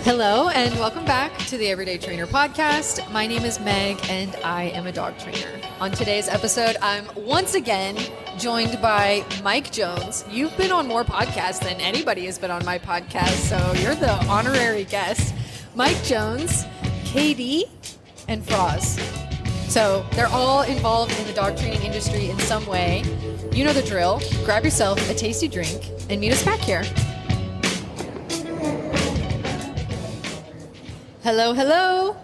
Hello and welcome back to the Everyday Trainer podcast. My name is Meg and I am a dog trainer. On today's episode, I'm once again joined by Mike Jones. You've been on more podcasts than anybody has been on my podcast, so you're the honorary guest. Mike Jones, Katie, and Frass. So they're all involved in the dog training industry in some way. You know the drill. Grab yourself a tasty drink and meet us back here. Hello, hello.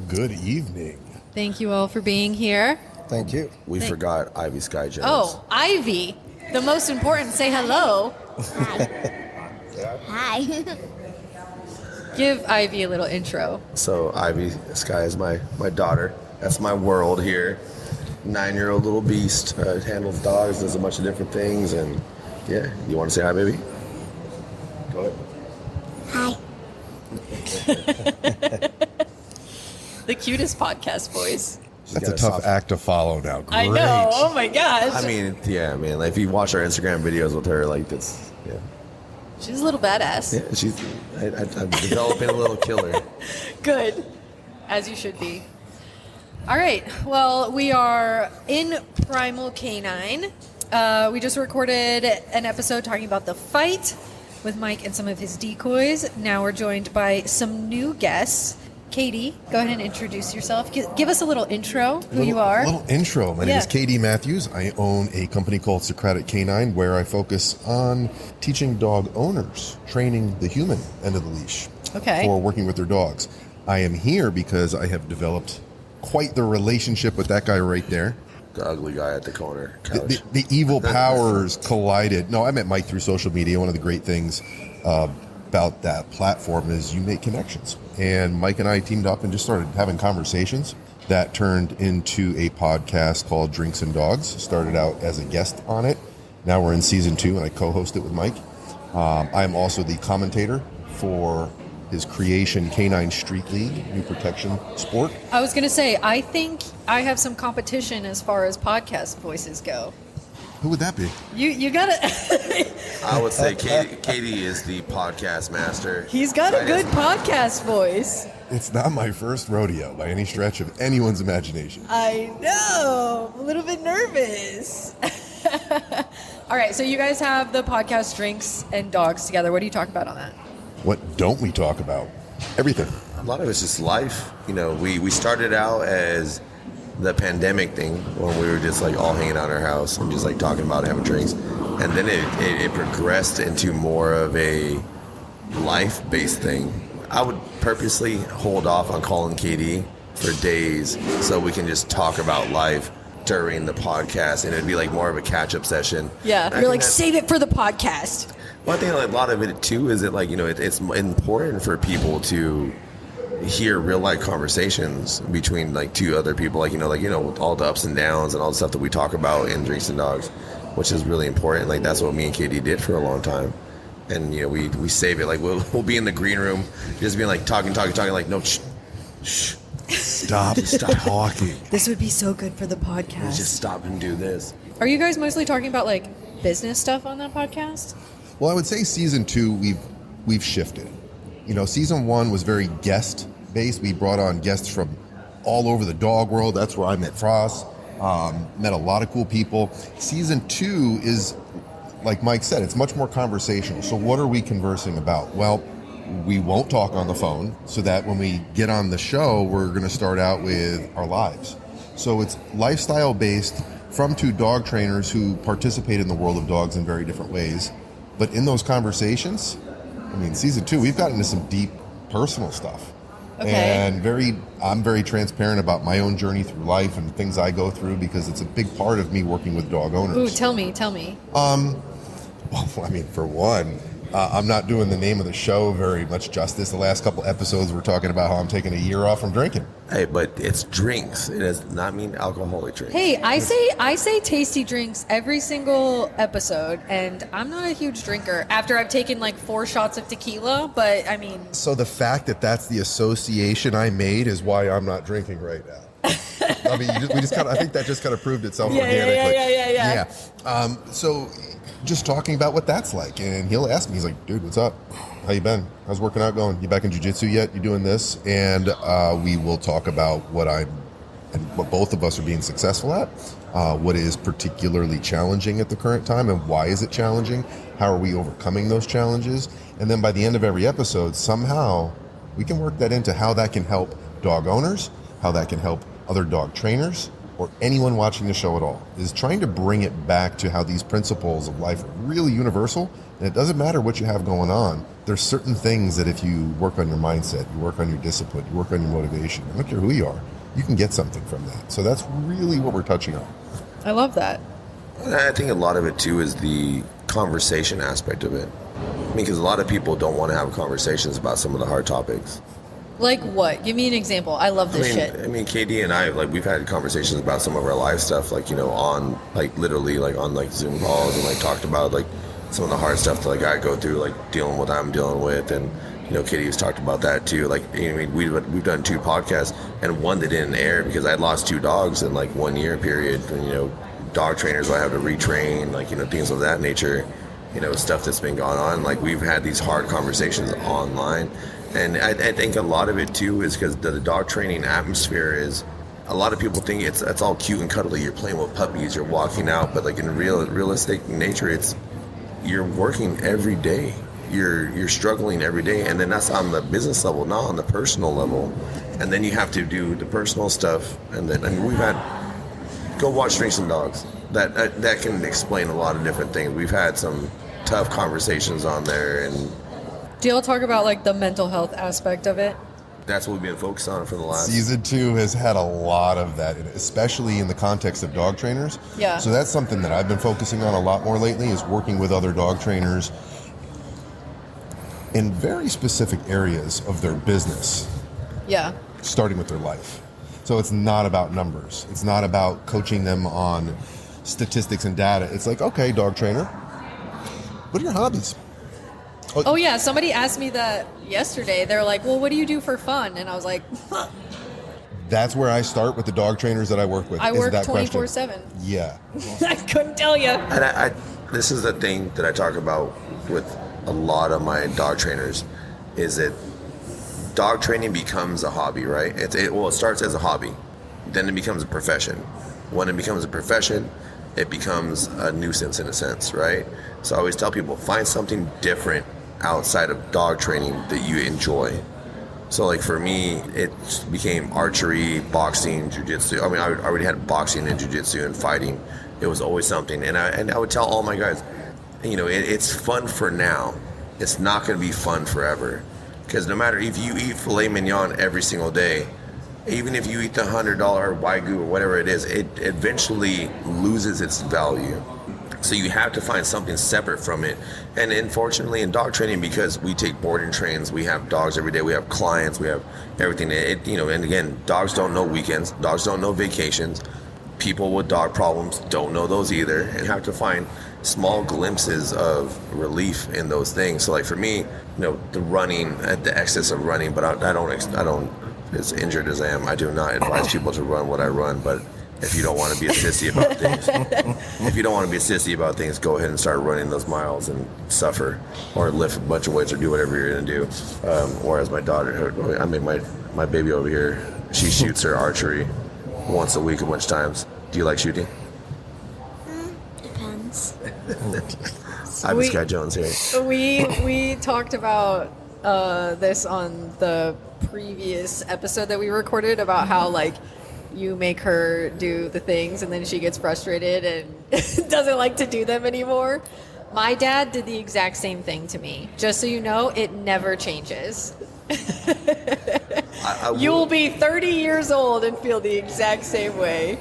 Good evening. Thank you all for being here. Thank you. We forgot Ivy Sky Jones. Oh, Ivy. The most important. Say hello. Hi. Give Ivy a little intro. So Ivy Sky is my daughter. That's my world here. 9-year-old little beast. Handles dogs, does a bunch of different things. And yeah, you want to say hi, baby? Go ahead. Hi. The cutest podcast voice. That's a tough act to follow now. Great. I know. Oh my gosh. I mean, yeah, man. Like, if you watch our Instagram videos with her, like, that's, yeah. She's a little badass. Yeah, I'm developing a little killer. Good. As you should be. All right. Well, we are in Primal Canine. We just recorded an episode talking about the fight with Mike and some of his decoys. Now we're joined by some new guests. Katie, go ahead and introduce yourself. Give us a little intro, who you are. Little intro. My name is Katie Mathews. I own a company called Socratic Canine where I focus on teaching dog owners, training the human end of the leash for working with their dogs. I am here because I have developed quite the relationship with that guy right there. The ugly guy at the corner couch. The evil powers collided. No, I met Mike through social media. One of the great things about that platform is you make connections. And Mike and I teamed up and just started having conversations that turned into a podcast called Drinks and Dogs. Started out as a guest on it. Now we're in season 2 and I co-host it with Mike. I'm also the commentator for his creation Canine Street League, new protection sport. I was going to say, I think I have some competition as far as podcast voices go. Who would that be? You got to... I would say Katie is the podcast master. He's got a good podcast voice. It's not my first rodeo by any stretch of anyone's imagination. I know. I'm a little bit nervous. All right, so you guys have the podcast Drinks and Dogs together. What do you talk about on that? What don't we talk about? Everything. A lot of it's just life. You know, we started out as the pandemic thing when we were just like all hanging out in our house and just like talking about it, having drinks. And then it progressed into more of a life-based thing. I would purposely hold off on calling Katie for days so we can just talk about life during the podcast, and it'd be like more of a catch-up session. Yeah, you're like, save it for the podcast. Well, I think like a lot of it too is that, like, you know, it's important for people to hear real life conversations between like two other people, like with all the ups and downs and all the stuff that we talk about in Drinks and Dogs, which is really important. Like, that's what me and Katie did for a long time. And, you know, we save it. Like, we'll be in the green room just being like talking, like, no, shh. Stop talking. This would be so good for the podcast. Let's just stop and do this. Are you guys mostly talking about like business stuff on that podcast? Well, I would say season 2 we've shifted. You know, season 1 was very guest based. We brought on guests from all over the dog world. That's where I met Frass. Met a lot of cool people. Season 2 is, like Mike said, it's much more conversational. So what are we conversing about? Well, we won't talk on the phone, so that when we get on the show, we're going to start out with our lives. So it's lifestyle based from 2 dog trainers who participate in the world of dogs in very different ways. But in those conversations, I mean, season 2, we've gotten into some deep personal stuff. Okay. And I'm very transparent about my own journey through life and things I go through, because it's a big part of me working with dog owners. Ooh, tell me. Well, I mean, for one, I'm not doing the name of the show very much justice. The last couple episodes, we're talking about how I'm taking a year off from drinking. Hey, but it's drinks. It does not mean alcoholic drinks. Hey, I say tasty drinks every single episode, and I'm not a huge drinker after I've taken like 4 shots of tequila, but I mean... So the fact that that's the association I made is why I'm not drinking right now. I mean, I think that just kind of proved itself organically. Yeah. So just talking about what that's like, and he'll ask me, he's like, dude, what's up? How you been? How's working out going? You back in jiu-jitsu yet? You doing this? And we will talk about what both of us are being successful at, what is particularly challenging at the current time, and why is it challenging? How are we overcoming those challenges? And then by the end of every episode, somehow we can work that into how that can help dog owners, how that can help other dog trainers, or anyone watching the show at all, is trying to bring it back to how these principles of life are really universal. And it doesn't matter what you have going on. There's certain things that if you work on your mindset, you work on your discipline, you work on your motivation, I don't care who you are, you can get something from that. So that's really what we're touching on. I love that. I think a lot of it too is the conversation aspect of it. I mean, because a lot of people don't want to have conversations about some of the hard topics. Like what? Give me an example. I love this shit. I mean, KD and I, like, we've had conversations about some of our life stuff, like, you know, on, like, literally, like, on, like, Zoom calls, and, like, talked about, like, some of the hard stuff that, like, I go through, like, dealing with what I'm dealing with, and, you know, KD has talked about that, too. Like, I mean, we've done 2 podcasts, and one that didn't air because I had lost 2 dogs in, like, 1 year period, and, you know, dog trainers I have to retrain, like, you know, things of that nature, you know, stuff that's been going on. Like, we've had these hard conversations online. And I think a lot of it, too, is because the dog training atmosphere is, a lot of people think it's all cute and cuddly. You're playing with puppies, you're walking out, but, like, in realistic nature, it's, you're working every day. You're struggling every day. And then that's on the business level, not on the personal level. And then you have to do the personal stuff. And then, I mean, we've had, go watch Strengths and Dogs. That can explain a lot of different things. We've had some tough conversations on there, and Do y'all talk about like the mental health aspect of it? that's what we've been focused on for the last... Season 2 has had a lot of that, especially in the context of dog trainers. Yeah. So that's something that I've been focusing on a lot more lately, is working with other dog trainers in very specific areas of their business. Yeah. Starting with their life. So it's not about numbers. It's not about coaching them on statistics and data. It's like, okay, dog trainer, what are your hobbies? Oh yeah, somebody asked me that yesterday. They're like, well, what do you do for fun? And I was like, That's where I start with the dog trainers that I work with. I is work that 24/7. Yeah. I couldn't tell you. And I this is the thing that I talk about with a lot of my dog trainers, is that dog training becomes a hobby, right? It starts as a hobby, then it becomes a profession. When it becomes a profession, it becomes a nuisance in a sense, right? So I always tell people, find something different outside of dog training that you enjoy. So like for me, it became archery, boxing, jiu-jitsu. I mean, I already had boxing and jiu-jitsu and fighting. It was always something. And I would tell all my guys, you know, it's fun for now. It's not going to be fun forever. Because no matter if you eat filet mignon every single day, even if you eat the $100 Wagyu or whatever it is, it eventually loses its value. So you have to find something separate from it. And unfortunately in dog training, because we take boarding trains, we have dogs every day, we have clients, we have everything. You know, and again, dogs don't know weekends, dogs don't know vacations. People with dog problems don't know those either, and have to find small glimpses of relief in those things. So like for me, you know, the running, the excess of running, but I don't, as injured as I am, I do not advise people to run what I run. But if you don't want to be a sissy about things, go ahead and start running those miles and suffer, or lift a bunch of weights, or do whatever you're going to do. Or as my daughter, I mean, my baby over here, she shoots her archery once a week a bunch of times. Do you like shooting? Depends. I'm Scott Jones here. We talked about this on the previous episode that we recorded, about how like you make her do the things and then she gets frustrated and doesn't like to do them anymore. My dad did the exact same thing to me. Just so you know, it never changes. You'll be 30 years old and feel the exact same way.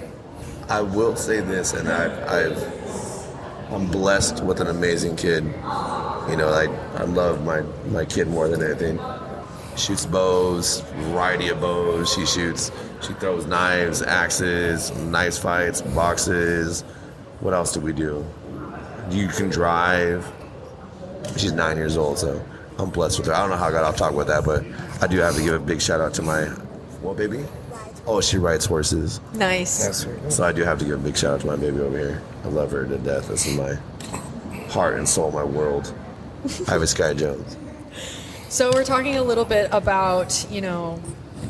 I will say this, and I'm blessed with an amazing kid. You know, I love my kid more than anything. Shoots bows, variety of bows. She throws knives, axes, knife fights, boxes. What else do we do? You can drive. She's 9 years old, so I'm blessed with her. I don't know how I got off talk with that, but I do have to give a big shout out to my, what baby? Oh, she rides horses. Nice. That's right. So I do have to give a big shout out to my baby over here. I love her to death. This is my heart and soul, my world. Ivy Sky Jones. So we're talking a little bit about, you know,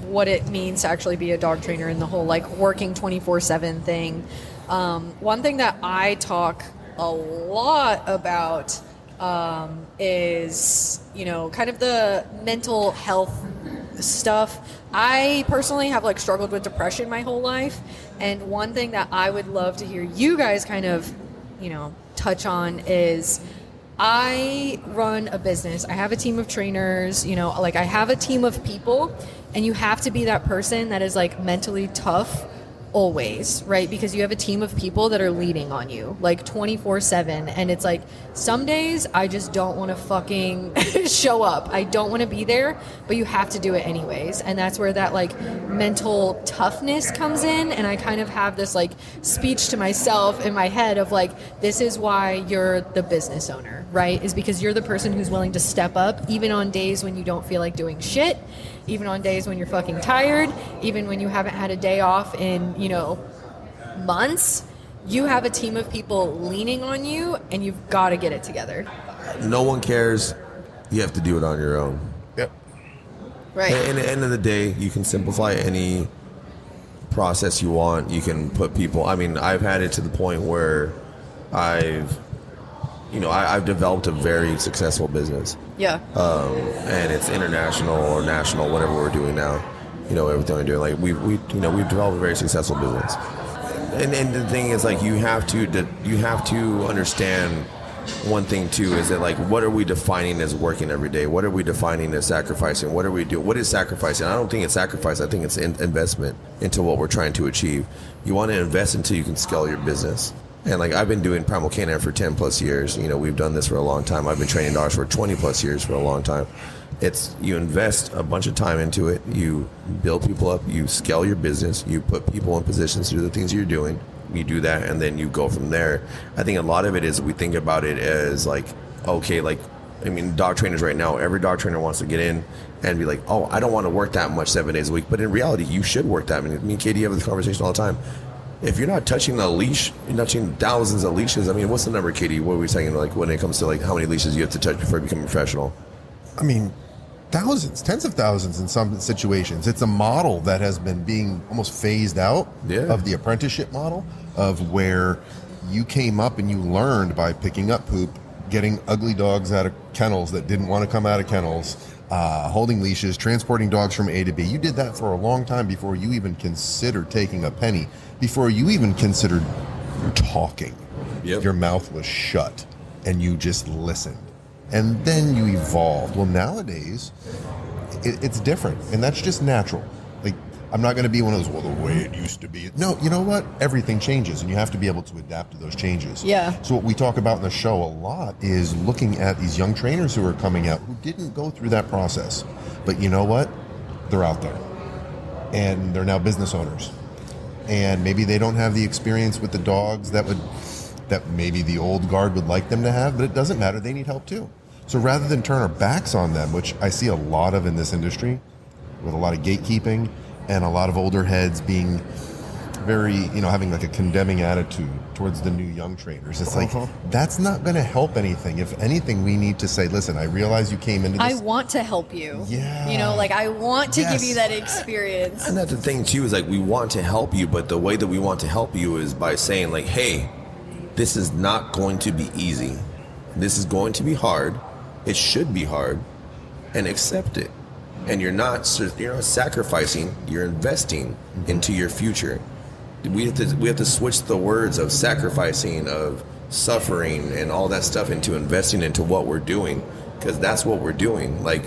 what it means to actually be a dog trainer and the whole like working 24/7 thing. One thing that I talk a lot about is, you know, kind of the mental health stuff. I personally have like struggled with depression my whole life, and one thing that I would love to hear you guys kind of, you know, touch on is I run a business. I have a team of trainers, you know, like I have a team of people, and you have to be that person that is like mentally tough always, right? Because you have a team of people that are leaning on you like 24/7, and it's like some days I just don't want to fucking show up. I don't want to be there, but you have to do it anyways. And that's where that like mental toughness comes in, and I kind of have this like speech to myself in my head of like, this is why you're the business owner, right? Is because you're the person who's willing to step up even on days when you don't feel like doing shit, even on days when you're fucking tired, even when you haven't had a day off in, you know, months. You have a team of people leaning on you, and you've got to get it together. No one cares. You have to do it on your own. Yep. Right. And at the end of the day, you can simplify any process you want. You can put people. I mean, I've had it to the point where I've developed a very successful business. Yeah. And it's international or national, whatever we're doing now. You know, everything we're doing. Like we've developed a very successful business. And the thing is, like, you have to understand one thing too, is that like, what are we defining as working every day? What are we defining as sacrificing? What are we doing? What is sacrificing? I don't think it's sacrifice. I think it's investment into what we're trying to achieve. You want to invest until you can scale your business. And like, I've been doing Primal Canine for 10 plus years. You know, we've done this for a long time. I've been training dogs for 20 plus years for a long time. It's, you invest a bunch of time into it. You build people up. You scale your business. You put people in positions to do the things you're doing. You do that, and then you go from there. I think a lot of it is we think about it as like, okay, like, I mean, dog trainers right now, every dog trainer wants to get in and be like, oh, I don't want to work that much 7 days a week. But in reality, you should work that. I mean, me and Katie have this conversation all the time. If you're not touching a leash, you're not touching thousands of leashes. I mean, what's the number, Katie? What are we saying, like, when it comes to like how many leashes you have to touch before you become a professional? I mean, thousands, tens of thousands in some situations. It's a model that has been being almost phased out of the apprenticeship model, of where you came up and you learned by picking up poop, getting ugly dogs out of kennels that didn't want to come out of kennels, holding leashes, transporting dogs from A to B. You did that for a long time before you even considered taking a penny, before you even considered talking. Yep. Your mouth was shut and you just listened. And then you evolved. Well, nowadays, it's different, and that's just natural. Like, I'm not going to be one of those, well, the way it used to be. No, you know what? Everything changes, and you have to be able to adapt to those changes. Yeah. So what we talk about in the show a lot is looking at these young trainers who are coming out who didn't go through that process. But you know what? They're out there, and they're now business owners. And maybe they don't have the experience with the dogs that maybe the old guard would like them to have, but it doesn't matter. They need help too. So rather than turn our backs on them, which I see a lot of in this industry, with a lot of gatekeeping and a lot of older heads being very, having like a condemning attitude towards the new young trainers. It's like, that's not going to help anything. If anything, we need to say, listen, I realize you came into this. I want to help you. Yeah. Like, I want to give you that experience. And that's the thing too, is like, we want to help you, but the way that we want to help you is by saying like, hey, this is not going to be easy. This is going to be hard. It should be hard, and accept it. And you're not sacrificing, you're investing into your future. We have to switch the words of sacrificing, of suffering, and all that stuff into investing into what we're doing, because that's what we're doing. Like,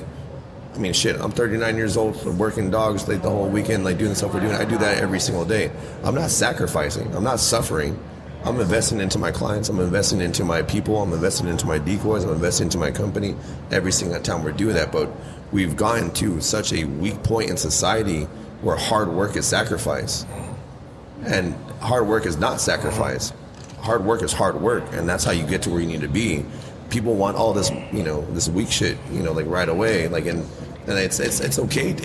I mean, shit, I'm 39 years old, working dogs like the whole weekend, like doing the stuff we're doing. I do that every single day. I'm not sacrificing. I'm not suffering. I'm investing into my clients. I'm investing into my people. I'm investing into my decoys. I'm investing into my company every single time we're doing that. But we've gotten to such a weak point in society where hard work is sacrifice. And hard work is not sacrifice. Hard work is hard work. And that's how you get to where you need to be. People want all this, this weak shit, like right away. Like, and it's okay.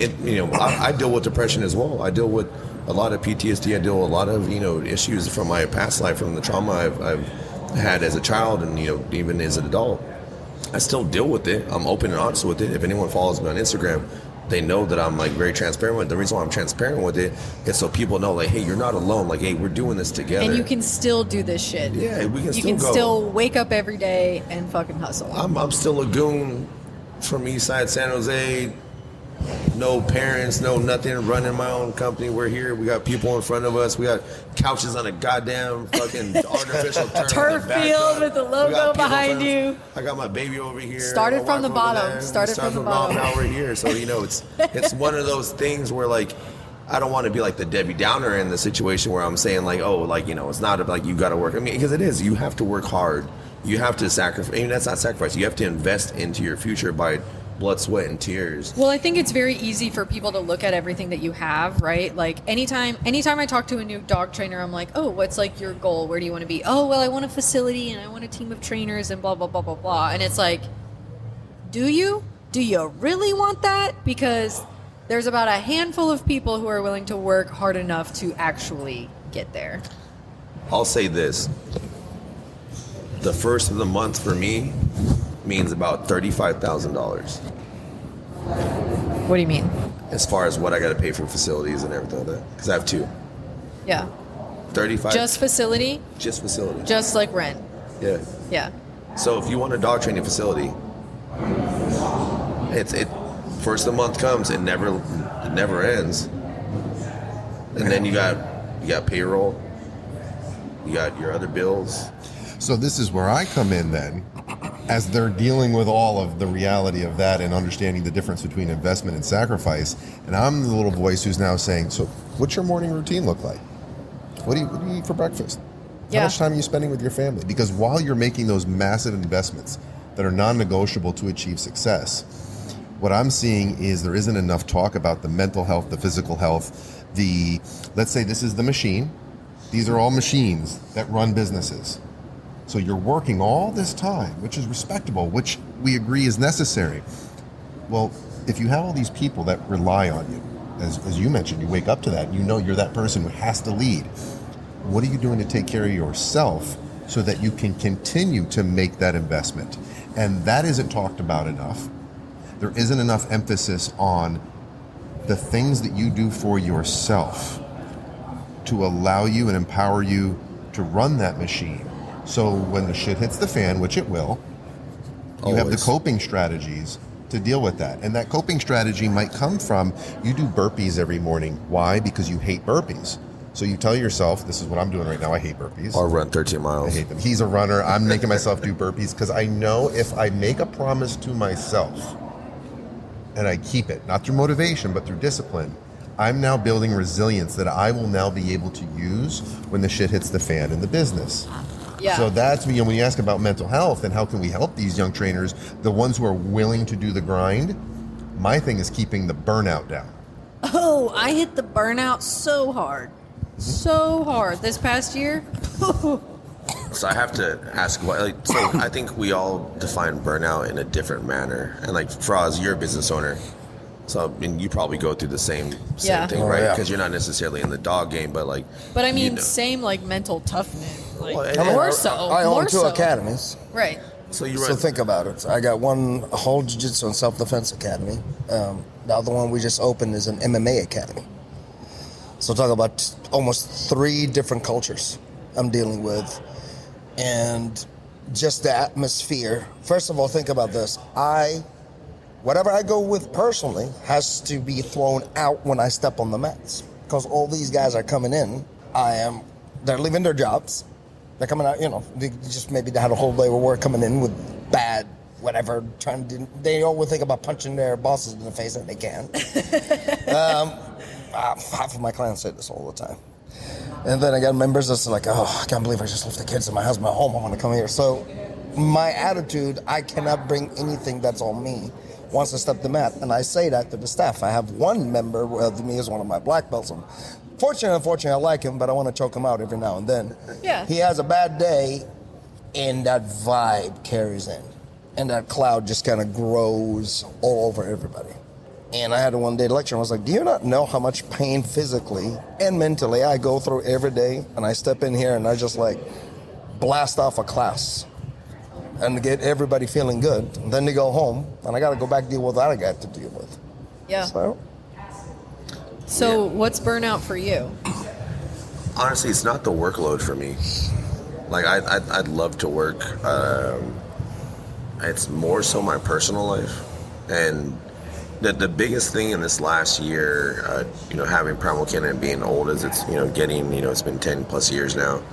I deal with depression as well. I deal with a lot of PTSD. I deal with a lot of, issues from my past life, from the trauma I've had as a child and, even as an adult. I still deal with it. I'm open and honest with it. If anyone follows me on Instagram, they know that I'm like very transparent with it. The reason why I'm transparent with it is so people know, like, hey, you're not alone. Like, hey, we're doing this together. And you can still do this shit. Yeah, we can You can still wake up every day and fucking hustle. I'm still a goon from Eastside San Jose. No parents, no nothing, running my own company. We're here. We got people in front of us. We got couches on a goddamn fucking artificial turf field with the logo behind you. I got my baby over here. Started from the bottom. Started from the bottom. Now we're here. So, it's one of those things where, like, I don't want to be like the Debbie Downer in the situation where I'm saying, like, oh, like, it's not like you got to work. I mean, because it is. You have to work hard. You have to sacrifice. I mean, that's not sacrifice. You have to invest into your future by blood, sweat, and tears. Well, I think it's very easy for people to look at everything that you have, right? Like anytime I talk to a new dog trainer, I'm like, oh, what's like your goal? Where do you want to be? Oh, well, I want a facility and I want a team of trainers and blah, blah, blah, blah, blah. And it's like, do you really want that? Because there's about a handful of people who are willing to work hard enough to actually get there. I'll say this. The first of the month for me means about $35,000. What do you mean? As far as what I got to pay for facilities and everything like that, because I have two. Yeah. 35. Just facility? Just facility. Just like rent. Yeah. Yeah. So if you want a dog training facility, it first of the month comes, it never ends, and then you got payroll, you got your other bills. So this is where I come in then, as they're dealing with all of the reality of that and understanding the difference between investment and sacrifice. And I'm the little voice who's now saying, so what's your morning routine look like? What do you eat for breakfast? Yeah. How much time are you spending with your family? Because while you're making those massive investments that are non-negotiable to achieve success, what I'm seeing is there isn't enough talk about the mental health, the physical health, let's say this is the machine. These are all machines that run businesses. So you're working all this time, which is respectable, which we agree is necessary. Well, if you have all these people that rely on you, as you mentioned, you wake up to that, you're that person who has to lead. What are you doing to take care of yourself so that you can continue to make that investment? And that isn't talked about enough. There isn't enough emphasis on the things that you do for yourself to allow you and empower you to run that machine. So when the shit hits the fan, which it will, you have the coping strategies to deal with that. And that coping strategy might come from, you do burpees every morning. Why? Because you hate burpees. So you tell yourself, this is what I'm doing right now, I hate burpees. Or run 13 miles. I hate them. He's a runner. I'm making myself do burpees because I know if I make a promise to myself and I keep it, not through motivation, but through discipline, I'm now building resilience that I will now be able to use when the shit hits the fan in the business. Yeah. So that's when you ask about mental health and how can we help these young trainers, the ones who are willing to do the grind, my thing is keeping the burnout down. Oh, I hit the burnout so hard. So hard. This past year. So I have to ask, so I think we all define burnout in a different manner. And like, Frass, you're a business owner. So, I mean, you probably go through the same Yeah. thing, Oh, right? yeah. Because you're not necessarily in the dog game, but like... But I mean, same like mental toughness. Like, Well, I mean, more so. I own more two so. academies. Right. So you So run... think about it. I got a whole jiu-jitsu and self-defense academy. The other one we just opened is an MMA academy. So talk about almost 3 different cultures I'm dealing with. And just the atmosphere. First of all, think about this. Whatever I go with personally has to be thrown out when I step on the mats. Because all these guys are coming in. They're leaving their jobs. They're coming out, they just maybe they had a whole day of work coming in with bad, whatever, they always think about punching their bosses in the face and they can. Half of my clients say this all the time. And then I got members that's like, oh, I can't believe I just left the kids and my husband at home. I want to come here. So my attitude, I cannot bring anything that's on me once I step the mat. And I say that to the staff. I have one member with me is one of my black belts. Unfortunately, I like him, but I want to choke him out every now and then. Yeah. He has a bad day, and that vibe carries in. And that cloud just kind of grows all over everybody. And I had a one-day lecture. And I was like, do you not know how much pain physically and mentally I go through every day? And I step in here and I just like blast off a class and get everybody feeling good. And then they go home and I got to go back deal with what I got to deal with. Yeah. So what's burnout for you? Honestly, it's not the workload for me. Like, I'd love to work. It's more so my personal life. And the biggest thing in this last year, having Primal Cannon and being old is it's, getting, it's been 10 plus years now.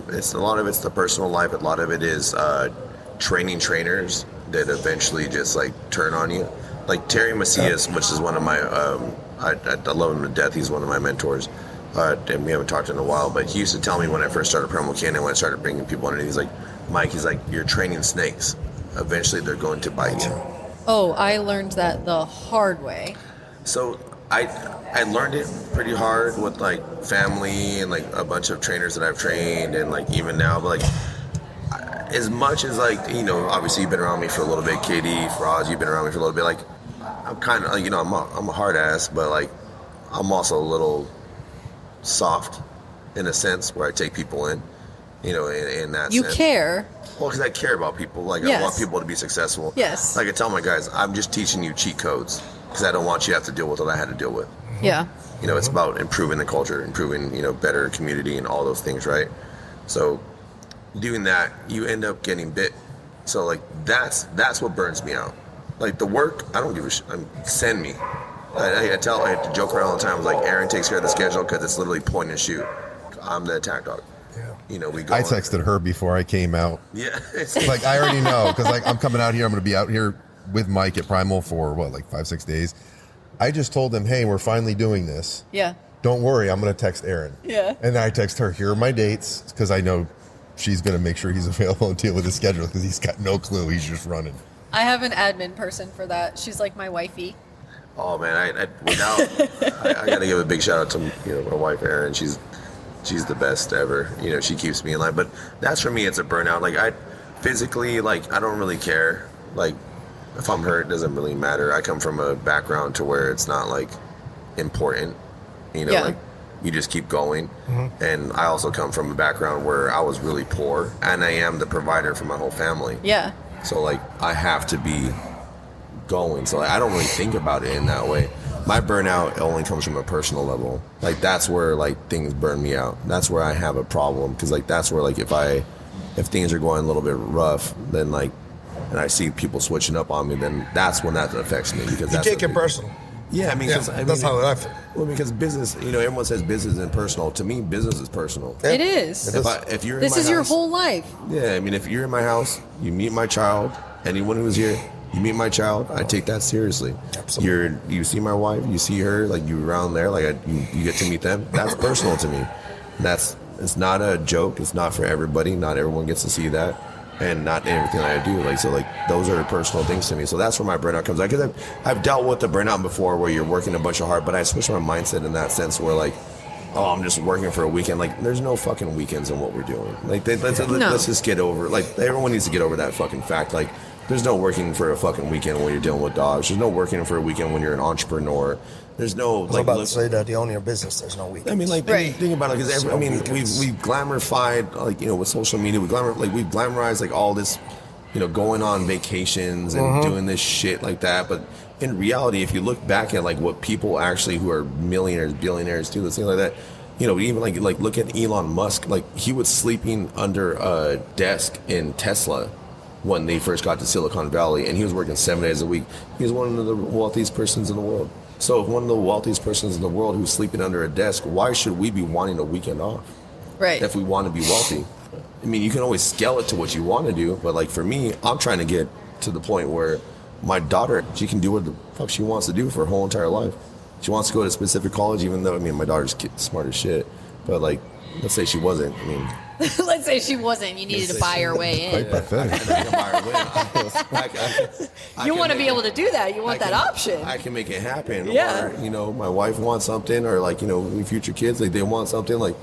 It's a lot of it's the personal life. A lot of it is training trainers that eventually just like turn on you. Like Terry Macias, which is one of my, I love him to death. He's one of my mentors. And we haven't talked in a while, but he used to tell me when I first started Primal Cannon, when I started bringing people in, he's like, Mike, he's like, you're training snakes. Eventually they're going to bite you. Oh, I learned that the hard way. So I learned it pretty hard with like family and like a bunch of trainers that I've trained and like even now, but like as much as like, obviously you've been around me for a little bit, Katie, Frass, you've been around me for a little bit, like I'm kind of like, I'm a hard ass, but like I'm also a little soft in a sense where I take people in, in that sense. You care. Well, because I care about people. Like, yes. I want people to be successful. Yes. Like I tell my guys, I'm just teaching you cheat codes because I don't want you to have to deal with what I had to deal with. Yeah. It's about improving the culture, improving, better community and all those things, right? So doing that, you end up getting bit. So, like, that's what burns me out. Like, the work, I don't give a shit. Send me. I have to joke around all the time. I was like, Aaron takes care of the schedule because it's literally point and shoot. I'm the attack dog. Yeah. We go. I texted her before I came out. Yeah. Like, I already know because like I'm coming out here. I'm going to be out here with Mike at Primal for 5-6 days. I just told him, hey, we're finally doing this. Yeah. Don't worry, I'm going to text Aaron. Yeah. And then I text her, here are my dates, because I know she's going to make sure he's available and deal with his schedule because he's got no clue. He's just running. I have an admin person for that. She's like my wifey. Oh man, I got to give a big shout out to my wife Erin. She's the best ever. She keeps me in line. But that's for me. It's a burnout. Like I physically, like I don't really care. Like if I'm hurt, it doesn't really matter. I come from a background to where it's not like important. Yeah. Like you just keep going. Mm-hmm. And I also come from a background where I was really poor, and I am the provider for my whole family. Yeah. So like I have to be going. So like, I don't really think about it in that way. My burnout only comes from a personal level. Like that's where like things burn me out. That's where I have a problem because like that's where like if things are going a little bit rough, then like and I see people switching up on me, then that's when that affects me because you take it personal. Yeah, I mean, that's how I feel. Well, because business, everyone says business is personal. To me, business is personal. It is. If you're in this my is house, your whole life. Yeah, I mean, if you're in my house, you meet my child. Anyone who's here, you meet my child. I take that seriously. Absolutely. You see my wife, you see her, like you around there, like you get to meet them. That's personal to me. It's not a joke. It's not for everybody. Not everyone gets to see that. And not everything I do, those are personal things to me. So that's where my burnout comes out. Because I've dealt with the burnout before, where you're working a bunch of hard. But I switched my mindset in that sense, where I'm just working for a weekend. Like there's no fucking weekends in what we're doing. Let's just get over. Like everyone needs to get over that fucking fact. Like there's no working for a fucking weekend when you're dealing with dogs. There's no working for a weekend when you're an entrepreneur. There's no I was about to say that you own your business. There's no weekends. I mean, think about it, because we've glamorified, with social media, we've glamorized all this, going on vacations and doing this shit like that. But in reality, if you look back at what people actually who are millionaires, billionaires do, this thing like that, even look at Elon Musk. He was sleeping under a desk in Tesla when they first got to Silicon Valley, and he was working 7 days a week. He was one of the wealthiest persons in the world. So if one of the wealthiest persons in the world who's sleeping under a desk, why should we be wanting a weekend off? Right. If we want to be wealthy. I mean, you can always scale it to what you want to do, but for me, I'm trying to get to the point where my daughter, she can do what the fuck she wants to do for her whole entire life. She wants to go to a specific college, even though, my daughter's smart as shit. But let's say she wasn't. Let's say she wasn't. You needed to buy her way in. You want to be able to do that. You want that option. I can make it happen. Yeah. Or, my wife wants something, or future kids, they want something.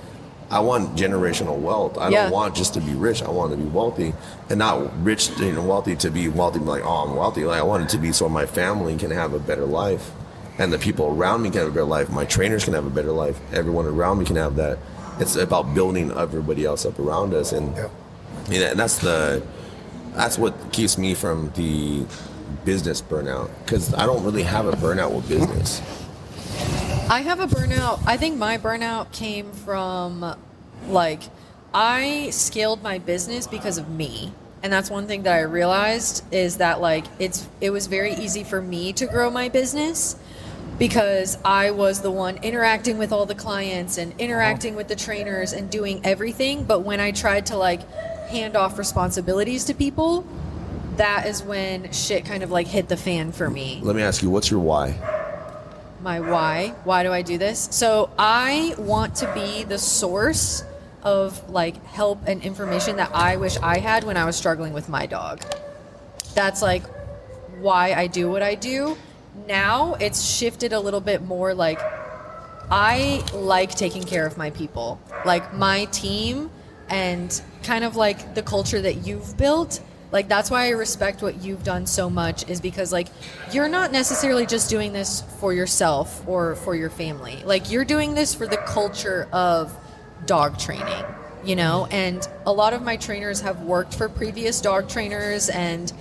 I want generational wealth. I don't want just to be rich. I want to be wealthy, and not rich, wealthy to be wealthy. Like, oh, I'm wealthy. Like, I want it to be so my family can have a better life, and the people around me can have a better life. My trainers can have a better life. Everyone around me can have that. It's about building everybody else up around us, and and that's what keeps me from the business burnout, because I don't really have a burnout with business. I have a burnout. I think my burnout came from, like, I scaled my business because of me. And that's one thing that I realized, is that, like, it was very easy for me to grow my business because I was the one interacting with all the clients and interacting with the trainers and doing everything. But when I tried to, like, hand off responsibilities to people, that is when shit kind of, like, hit the fan for me. Let me ask you, what's your why? My why do I do this? So I want to be the source of, like, help and information that I wish I had when I was struggling with my dog. That's, like, why I do what I do. Now it's shifted a little bit more, like, I like taking care of my people, like my team, and kind of like the culture that you've built. Like, that's why I respect what you've done so much, is because, like, you're not necessarily just doing this for yourself or for your family. Like, you're doing this for the culture of dog training, and a lot of my trainers have worked for previous dog trainers, and,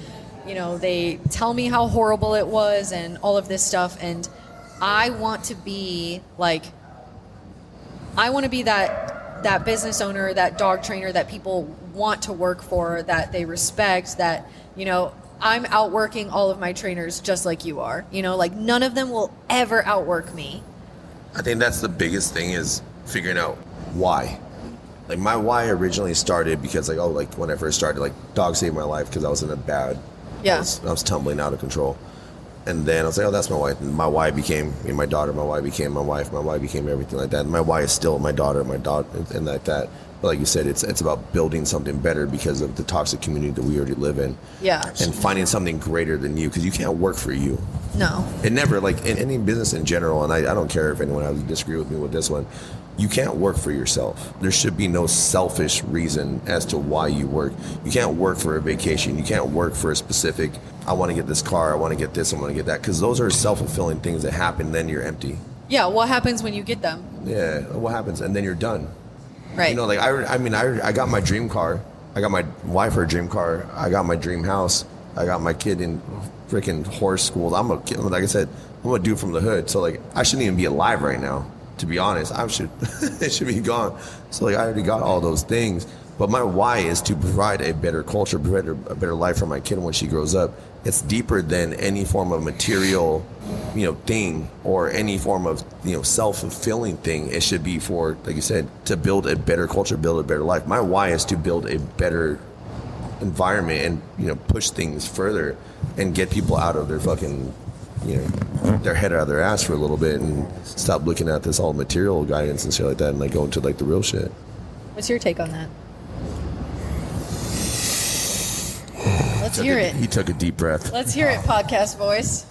they tell me how horrible it was and all of this stuff. And I want to be that business owner, that dog trainer that people want to work for, that they respect, that, I'm outworking all of my trainers just like you are. Like, none of them will ever outwork me. I think that's the biggest thing, is figuring out why. Like, my why originally started because, like, when I first started, like, dog saved my life because I was in a bad, I was tumbling out of control. And then I was like, oh, that's my why. My why became my daughter. My why became my wife. My why became everything like that. And my why is still my daughter, and like that. But like you said, it's about building something better because of the toxic community that we already live in. Yeah. And finding something greater than you, because you can't work for you. No. It never, like, in any business in general, and I don't care if anyone has to disagree with me with this one, you can't work for yourself. There should be no selfish reason as to why you work. You can't work for a vacation. You can't work for a specific, I want to get this car, I want to get this, I want to get that, because those are self-fulfilling things that happen, then you're empty. Yeah, what happens when you get them? Yeah, what happens? And then you're done. Right. Like, I got my dream car. I got my wife her dream car. I got my dream house. I got my kid in freaking horse school. Like I said, I'm a dude from the hood. So, like, I shouldn't even be alive right now, to be honest. It should be gone. So, like, I already got all those things. But my why is to provide a better culture, provide a better life for my kid when she grows up. It's deeper than any form of material, thing, or any form of, self-fulfilling thing. It should be for, like you said, to build a better culture, build a better life. My why is to build a better environment and, push things further and get people out of their fucking, their head out of their ass for a little bit and stop looking at this all material guidance and shit like that and, like, go into, like, the real shit. What's your take on that? Let's hear it. He took a deep breath. Let's hear it, podcast voice.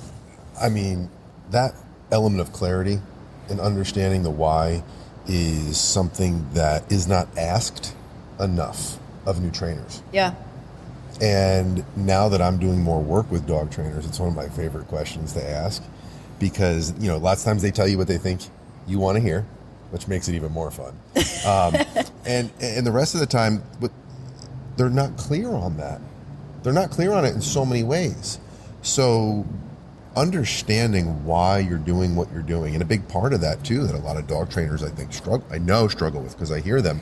I mean, that element of clarity and understanding the why is something that is not asked enough of new trainers. Yeah. And now that I'm doing more work with dog trainers, it's one of my favorite questions to ask, because, lots of times they tell you what they think you want to hear, which makes it even more fun. And the rest of the time, they're not clear on that. They're not clear on it in so many ways. So understanding why you're doing what you're doing, and a big part of that too, that a lot of dog trainers I think struggle with, because I hear them,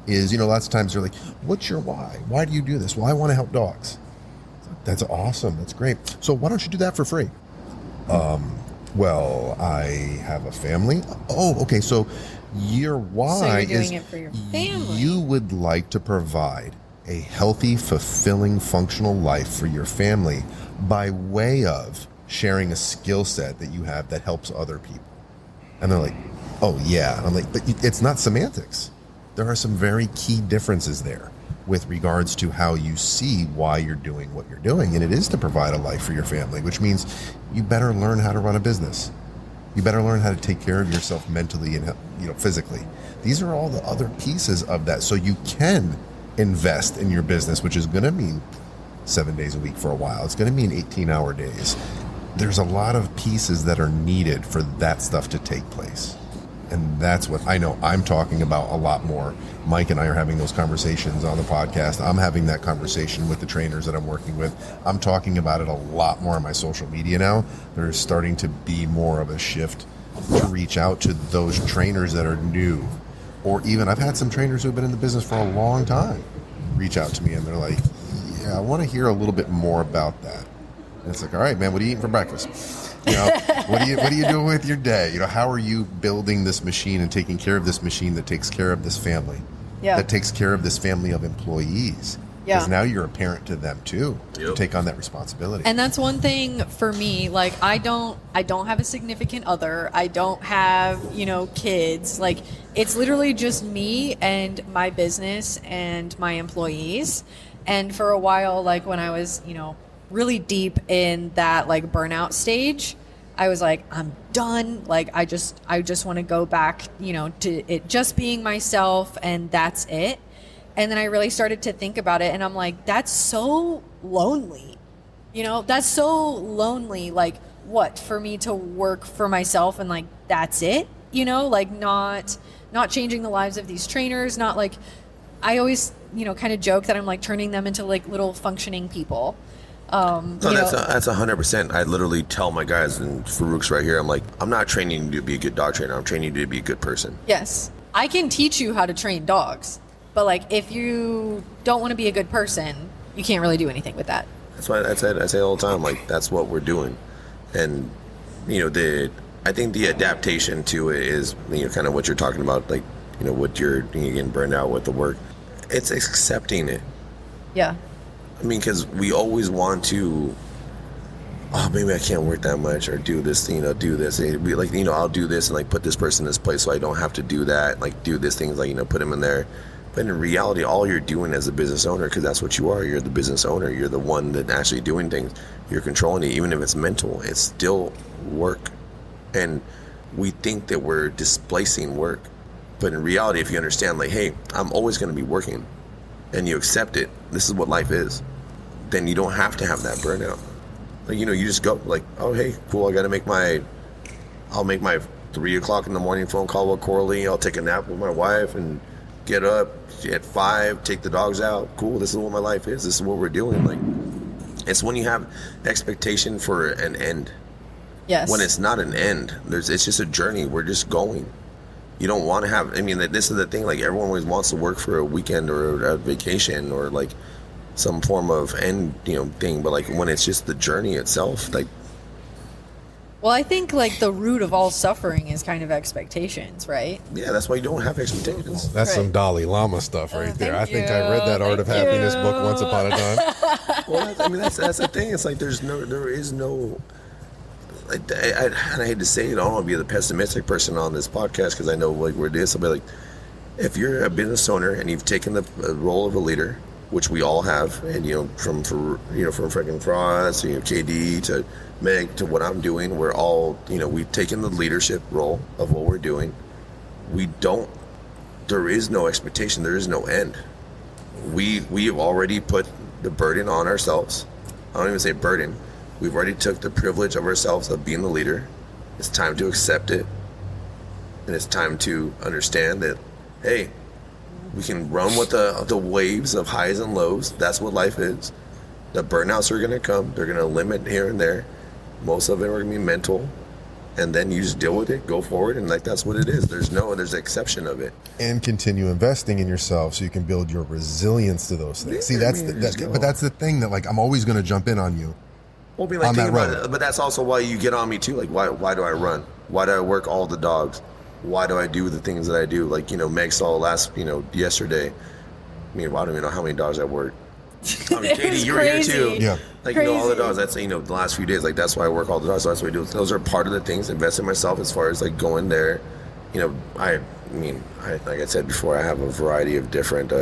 is, lots of times they're like, what's your why? Why do you do this? Well, I want to help dogs. That's awesome. That's great. So why don't you do that for free? Well, I have a family. Oh, okay. So your why you're doing is it for your family. You would like to provide a healthy, fulfilling, functional life for your family by way of sharing a skill set that you have that helps other people. And they're like, oh yeah. And I'm like, but it's not semantics. There are some very key differences there with regards to how you see why you're doing what you're doing. And it is to provide a life for your family, which means you better learn how to run a business. You better learn how to take care of yourself mentally and physically. These are all the other pieces of that. So you can invest in your business, which is going to mean 7 days a week for a while. It's going to mean 18-hour days. There's a lot of pieces that are needed for that stuff to take place. And that's what I know I'm talking about a lot more. Mike and I are having those conversations on the podcast. I'm having that conversation with the trainers that I'm working with. I'm talking about it a lot more on my social media now. There's starting to be more of a shift to reach out to those trainers that are new. Or even I've had some trainers who have been in the business for a long time reach out to me and they're like, yeah, I want to hear a little bit more about that. And it's like, all right, man, what are you eating for breakfast? What are you doing with your day? How are you building this machine and taking care of this machine that takes care of this family? Yeah. That takes care of this family of employees. Yeah. Because now you're a parent to them too. Yep. To take on that responsibility. And that's one thing for me. Like I don't have a significant other. I don't have, kids. Like it's literally just me and my business and my employees. And for a while, like when I was, really deep in that like burnout stage, I was like, I'm done. Like I just want to go back, to it just being myself and that's it. And then I really started to think about it and I'm like, that's so lonely. That's so lonely. Like what, for me to work for myself and like that's it? Like not changing the lives of these trainers, not like I always, kind of joke that I'm like turning them into like little functioning people. No, that's 100%. I literally tell my guys, and Farouk's right here, I'm like, I'm not training you to be a good dog trainer. I'm training you to be a good person. Yes. I can teach you how to train dogs, but like if you don't want to be a good person, you can't really do anything with that. That's why I say all the time, like that's what we're doing. And, I think the adaptation to it is, kind of what you're talking about, like, what you're getting burned out with the work. It's accepting it. Yeah. I mean, because we always want to, maybe I can't work that much or do this, do this. We like, I'll do this and like put this person in this place so I don't have to do that. Like do this things like, put them in there. But in reality, all you're doing as a business owner, because that's what you are. You're the business owner. You're the one that actually doing things. You're controlling it. Even if it's mental, it's still work. And we think that we're displacing work. But in reality, if you understand, like, hey, I'm always going to be working, and you accept it, this is what life is, then you don't have to have that burnout. Like, you just go like, oh, hey, cool, I'll make my 3 o'clock in the morning phone call with Coralie. I'll take a nap with my wife and get up at 5, take the dogs out. Cool, this is what my life is. This is what we're doing. Like, it's when you have expectation for an end. Yes. When it's not an end, it's just a journey. We're just going. You don't want to have, this is the thing, like everyone always wants to work for a weekend or a vacation or like some form of end, thing. But like when it's just the journey itself, like. Well, I think like the root of all suffering is kind of expectations, right? Yeah, that's why you don't have expectations. That's some Dalai Lama stuff right there. I think I read that Art of Happiness book once upon a time. Well, that's the thing. It's like there is no. Like, I hate to say it, I don't want to be the pessimistic person on this podcast because I know like where it is. I'll be like, if you're a business owner and you've taken the role of a leader, which we all have, and from freaking Frass, KD to Meg to what I'm doing, we're all we've taken the leadership role of what we're doing. There is no expectation, there is no end. We have already put the burden on ourselves. I don't even say burden. We've already took the privilege of ourselves of being the leader. It's time to accept it. And it's time to understand that, hey, we can run with the waves of highs and lows. That's what life is. The burnouts are going to come. They're going to limit here and there. Most of it are going to be mental. And then you just deal with it, go forward, and like that's what it is. There's an exception of it. And continue investing in yourself so you can build your resilience to those things. Yeah, See, but that's the thing that like I'm always going to jump in on you. Well, like, think about it, but that's also why you get on me too. Like, why do I run? Why do I work all the dogs? Why do I do the things that I do? Like, Meg saw yesterday. I don't even know how many dogs I worked. Katie, you were here too. Yeah. Like, all the dogs. That's, the last few days. Like, that's why I work all the dogs. So that's what I do. Those are part of the things. Invest in myself as far as like going there. Like I said before, I have a variety of different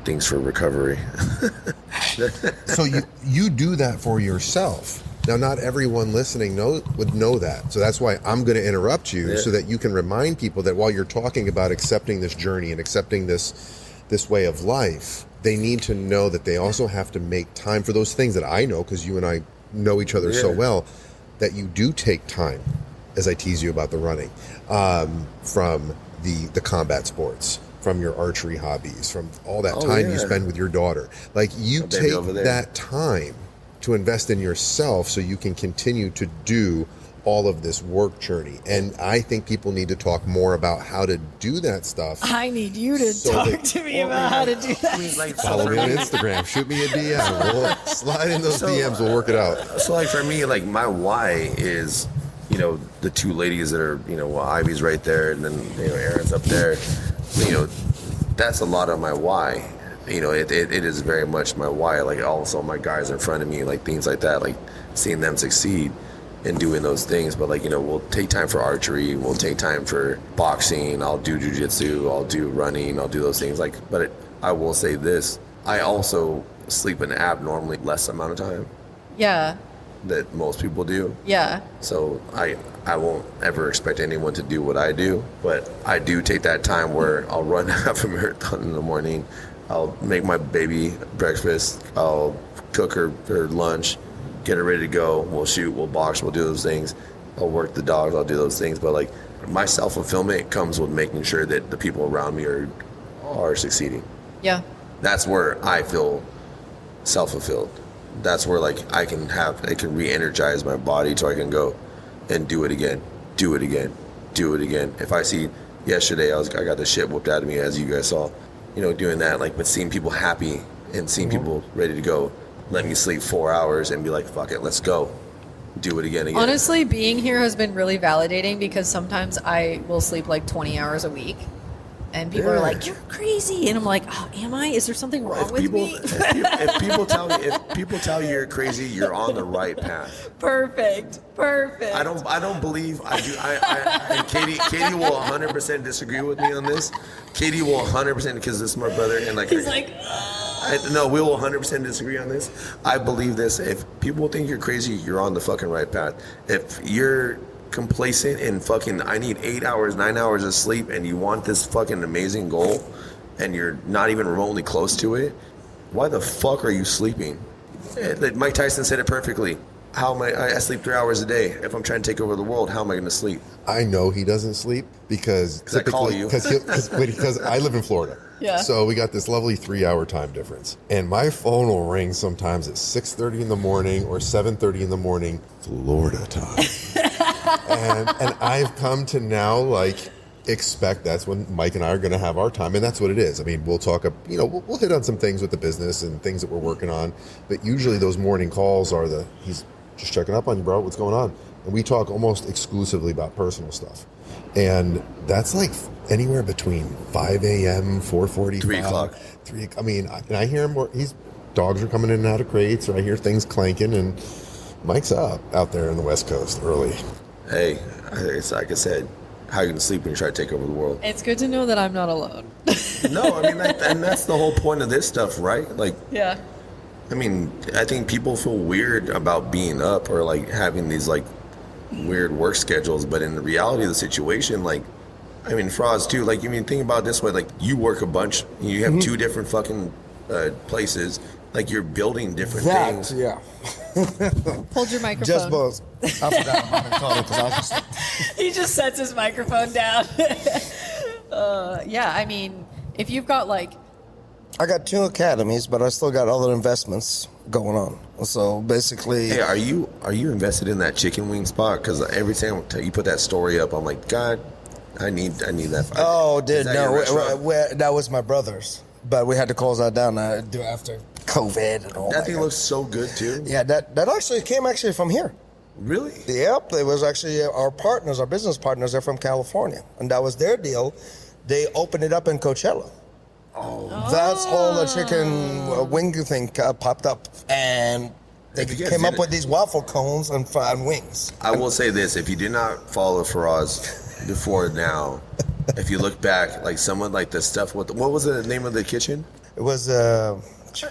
things for recovery. So you do that for yourself, Now, not everyone listening would know that. So that's why I'm going to interrupt you so that you can remind people that while you're talking about accepting this journey and accepting this way of life, they need to know that they also have to make time for those things that I know, because you and I know each other so well, that you do take time, as I tease you about the running, from the combat sports, from your archery hobbies, from all that time you spend with your daughter. Like, you take that time to invest in yourself so you can continue to do all of this work journey. And I think people need to talk more about how to do that stuff. I need you to talk to me about how to do that. Follow me on Instagram. Shoot me a DM. We'll slide in those DMs. We'll work it out. So, like, for me, like, my why is, you know, the two ladies that are, you know, well, Ivy's right there, and then, you know, Aaron's up there. You know, that's a lot of my why. You know, it is very much my why. Like, also my guys in front of me, like, things like that, like seeing them succeed and doing those things. But, like, you know, we'll take time for archery, we'll take time for boxing, I'll do jiu-jitsu, I'll do running, I'll do those things. Like, but I will say this, I also sleep an abnormally less amount of time. Yeah. That most people do. Yeah. So I won't ever expect anyone to do what I do, but I do take that time where I'll run half a marathon in the morning. I'll make my baby breakfast. I'll cook her lunch, get her ready to go. We'll shoot, we'll box, we'll do those things. I'll work the dogs, I'll do those things. But, like, my self-fulfillment comes with making sure that the people around me are succeeding. Yeah. That's where I feel self-fulfilled. That's where, like, it can re-energize my body so I can go and do it again. If I see yesterday, I got the shit whooped out of me, as you guys saw, you know, doing that, like, but seeing people happy and seeing people ready to go, let me sleep 4 hours and be like, fuck it, let's go. Do it again. Honestly, being here has been really validating, because sometimes I will sleep like 20 hours a week. And people are like, "You're crazy," and I'm like, "Oh, am I? Is there something wrong with me?" If people tell you you're crazy, you're on the right path. Perfect. I don't believe I do. And Katie will 100% disagree with me on this. Katie will 100%, because this is my brother, and like he's like, no, we will 100% disagree on this. I believe this. If people think you're crazy, you're on the fucking right path. If you're complacent and fucking, I need 8 hours, 9 hours of sleep, and you want this fucking amazing goal, and you're not even remotely close to it, why the fuck are you sleeping? Mike Tyson said it perfectly. How am I sleep 3 hours a day. If I'm trying to take over the world, how am I going to sleep? I know he doesn't sleep because I call you. Because I live in Florida. Yeah. So we got this lovely 3-hour time difference. And my phone will ring sometimes at 6:30 in the morning or 7:30 in the morning, Florida time. and I've come to now, like, expect that's when Mike and I are going to have our time, and that's what it is. I mean, we'll talk, you know, we'll hit on some things with the business and things that we're working on, but usually those morning calls are he's just checking up on you, bro, what's going on? And we talk almost exclusively about personal stuff. And that's like anywhere between 5 a.m., 4:45, 3 o'clock. I mean, and I hear him, dogs are coming in and out of crates, or I hear things clanking, and Mike's out there in the West Coast early. Hey, it's like I said, how you can sleep when you try to take over the world. it's good to know that I'm not alone. No, I mean, and that's the whole point of this stuff, right? Like, Yeah. I mean, I think people feel weird about being up or, like, having these, like, weird work schedules, but in the reality of the situation, like, I mean, Frass too, like, you mean, think about it this way, like, you work a bunch, you have two different fucking places, like, you're building different things. Yeah. Hold your microphone. Just buzz. I forgot about it. Because I was just... He just sets his microphone down. Yeah, I mean, if you've got, like, I got 2 academies, but I still got other investments going on. So basically, Hey, are you invested in that chicken wing spot? Because every time you put that story up, I'm like, God, I need that. oh, Is that your restaurant? that was my brother's, but we had to close that down after COVID and all that. That thing looks so good too. Yeah, that actually came from here. Really? Yep, it was actually our business partners are from California, and that was their deal. They opened it up in Coachella. Oh. That's all the chicken wing thing popped up, and they If you guys came up did with these waffle cones and fried wings. I will say this: if you did not follow Faraz before now, if you look back, like someone like the stuff. What was the name of the kitchen? It was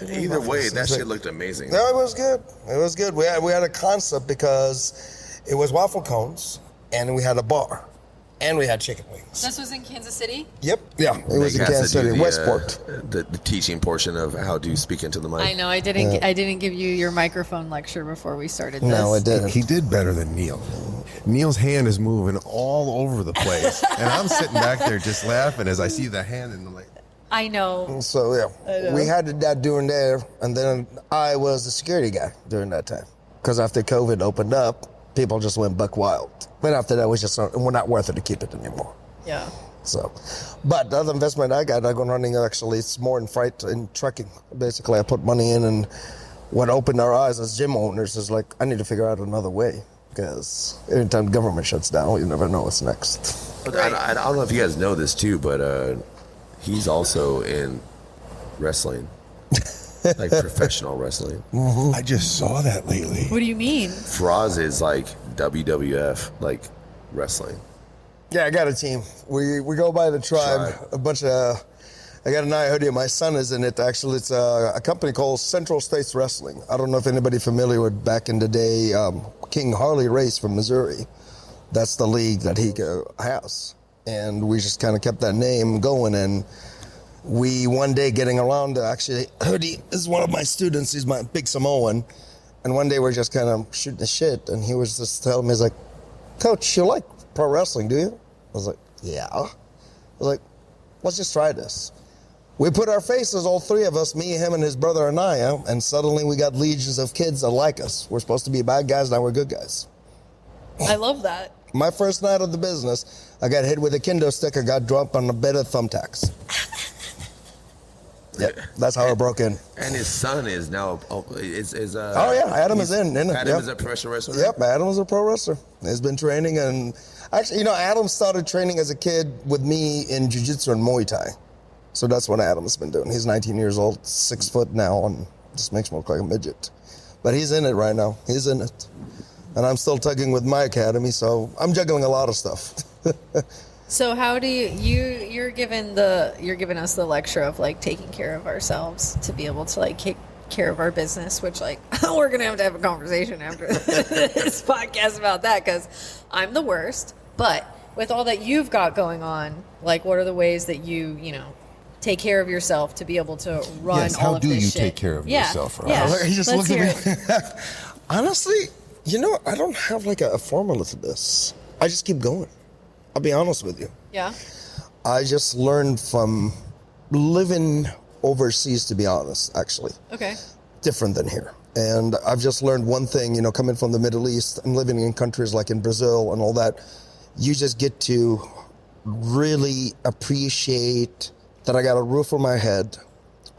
Either way, that shit looked amazing. No, it was good. It was good. We had a concept because it was waffle cones, and we had a bar, and we had chicken wings. This was in Kansas City? Yep. Yeah, it was in Kansas City, Westport. The teaching portion of how to speak into the mic. I know. I didn't give you your microphone lecture before we started this. No, I didn't. He did better than Neil. Neil's hand is moving all over the place, and I'm sitting back there just laughing as I see the hand in the light. I know. So yeah, we had that during there, and then I was the security guy during that time. Because after COVID opened up, people just went buck wild. But after that, we're not worth it to keep it anymore. Yeah. So, but the other investment I got running actually, it's more in freight and trucking. Basically, I put money in, and what opened our eyes as gym owners is like, I need to figure out another way. Because anytime the government shuts down, you never know what's next. But I don't know if you guys know this too, but he's also in wrestling, like professional wrestling. Mm-hmm. I just saw that lately. What do you mean? Frass is like WWF, like wrestling. Yeah, I got a team. We go by the tribe. A bunch of. I got an eye hoodie. My son is in it. Actually, it's a company called Central States Wrestling. I don't know if anybody familiar with back in the day, King Harley Race from Missouri. That's the league that he has. And we just kind of kept that name going. And we one day getting around, actually, Hoodie is one of my students. He's my big Samoan. And one day we're just kind of shooting the shit. And he was just telling me, he's like, Coach, you like pro wrestling, do you? I was like, yeah. I was like, let's just try this. We put our faces, all three of us, me, him, and his brother Anaya, and suddenly we got legions of kids that like us. We're supposed to be bad guys, now we're good guys. I love that. My first night of the business, I got hit with a kendo stick. I got dropped on a bed of thumbtacks. Yep, that's how I broke in. And his son is now oh yeah, Adam is in it. Adam yep. is a professional wrestler. Yep, Adam is a pro wrestler. He's been training, and actually, Adam started training as a kid with me in jiu-jitsu and Muay Thai. So that's what Adam's been doing. He's 19 years old, 6 foot now, and just makes me look like a midget. But he's in it right now. He's in it. And I'm still tugging with my academy, so I'm juggling a lot of stuff. So how do you're giving us the lecture of like taking care of ourselves to be able to like take care of our business, which like we're gonna have a conversation after this podcast about that, because I'm the worst. But with all that you've got going on, like what are the ways that you take care of yourself to be able to run Yes, all how of do this you shit? take care of Yeah, yourself, right? Yeah. He just Let's looked at hear me. Honestly, I don't have like a formula to this. I just keep going. I'll be honest with you. Yeah. I just learned from living overseas, to be honest, actually. Okay. Different than here. And I've just learned one thing, coming from the Middle East and living in countries like in Brazil and all that, you just get to really appreciate that I got a roof over my head.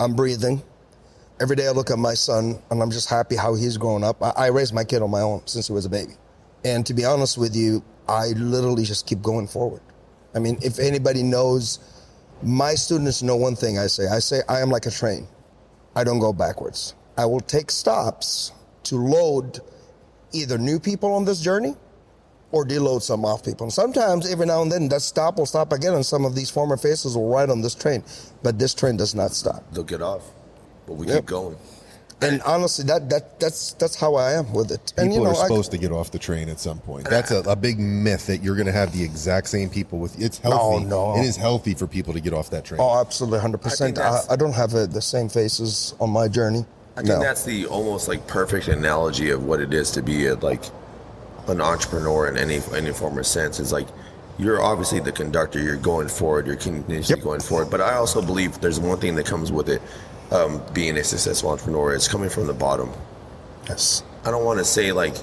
I'm breathing. Every day I look at my son and I'm just happy how he's grown up. I raised my kid on my own since he was a baby. And to be honest with you, I literally just keep going forward. I mean, if anybody knows, my students know one thing I say I am like a train. I don't go backwards. I will take stops to load either new people on this journey or deload some off people. And sometimes, every now and then, that stop will stop again, and some of these former faces will ride on this train. But this train does not stop. They'll get off, but we keep going. And honestly, that's how I am with it. And People are supposed to get off the train at some point. That's a big myth that you're going to have the exact same people with. It's healthy. No. It is healthy for people to get off that train. Oh, absolutely, 100%. I don't have the same faces on my journey. I think that's the almost like perfect analogy of what it is to be an entrepreneur in any form or sense. Is like you're obviously the conductor. You're going forward. You're continuously going forward. But I also believe there's one thing that comes with it. Being a successful entrepreneur is coming from the bottom. Yes. I don't want to say like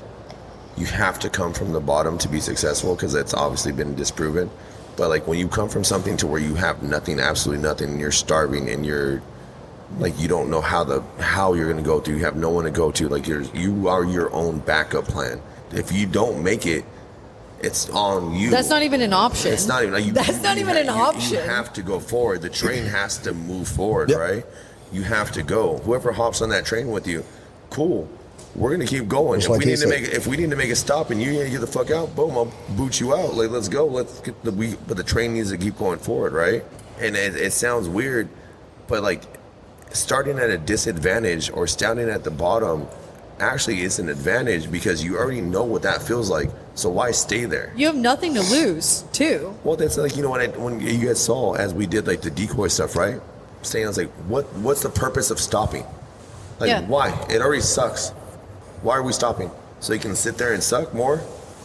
you have to come from the bottom to be successful, because that's obviously been disproven. But like when you come from something to where you have nothing, absolutely nothing, and you're starving, and you're like you don't know how you're going to go through. You have no one to go to. Like you are your own backup plan. If you don't make it, it's on you. That's not even an option. It's not even like That's not even an option. You have to go forward. The train has to move forward, right? You have to go. Whoever hops on that train with you, cool. We're gonna keep going. If we need to make a stop and you need to get the fuck out, boom, I'll boot you out. Like, let's go. But the train needs to keep going forward, right? And it sounds weird, but like starting at a disadvantage or starting at the bottom actually is an advantage because you already know what that feels like. So why stay there? You have nothing to lose, too. Well, that's like, you know, when you guys saw, as we did like the decoy stuff, right? Saying, I was like, what's the purpose of stopping? Like, Yeah. why? It already sucks. Why are we stopping? So you can sit there and suck more,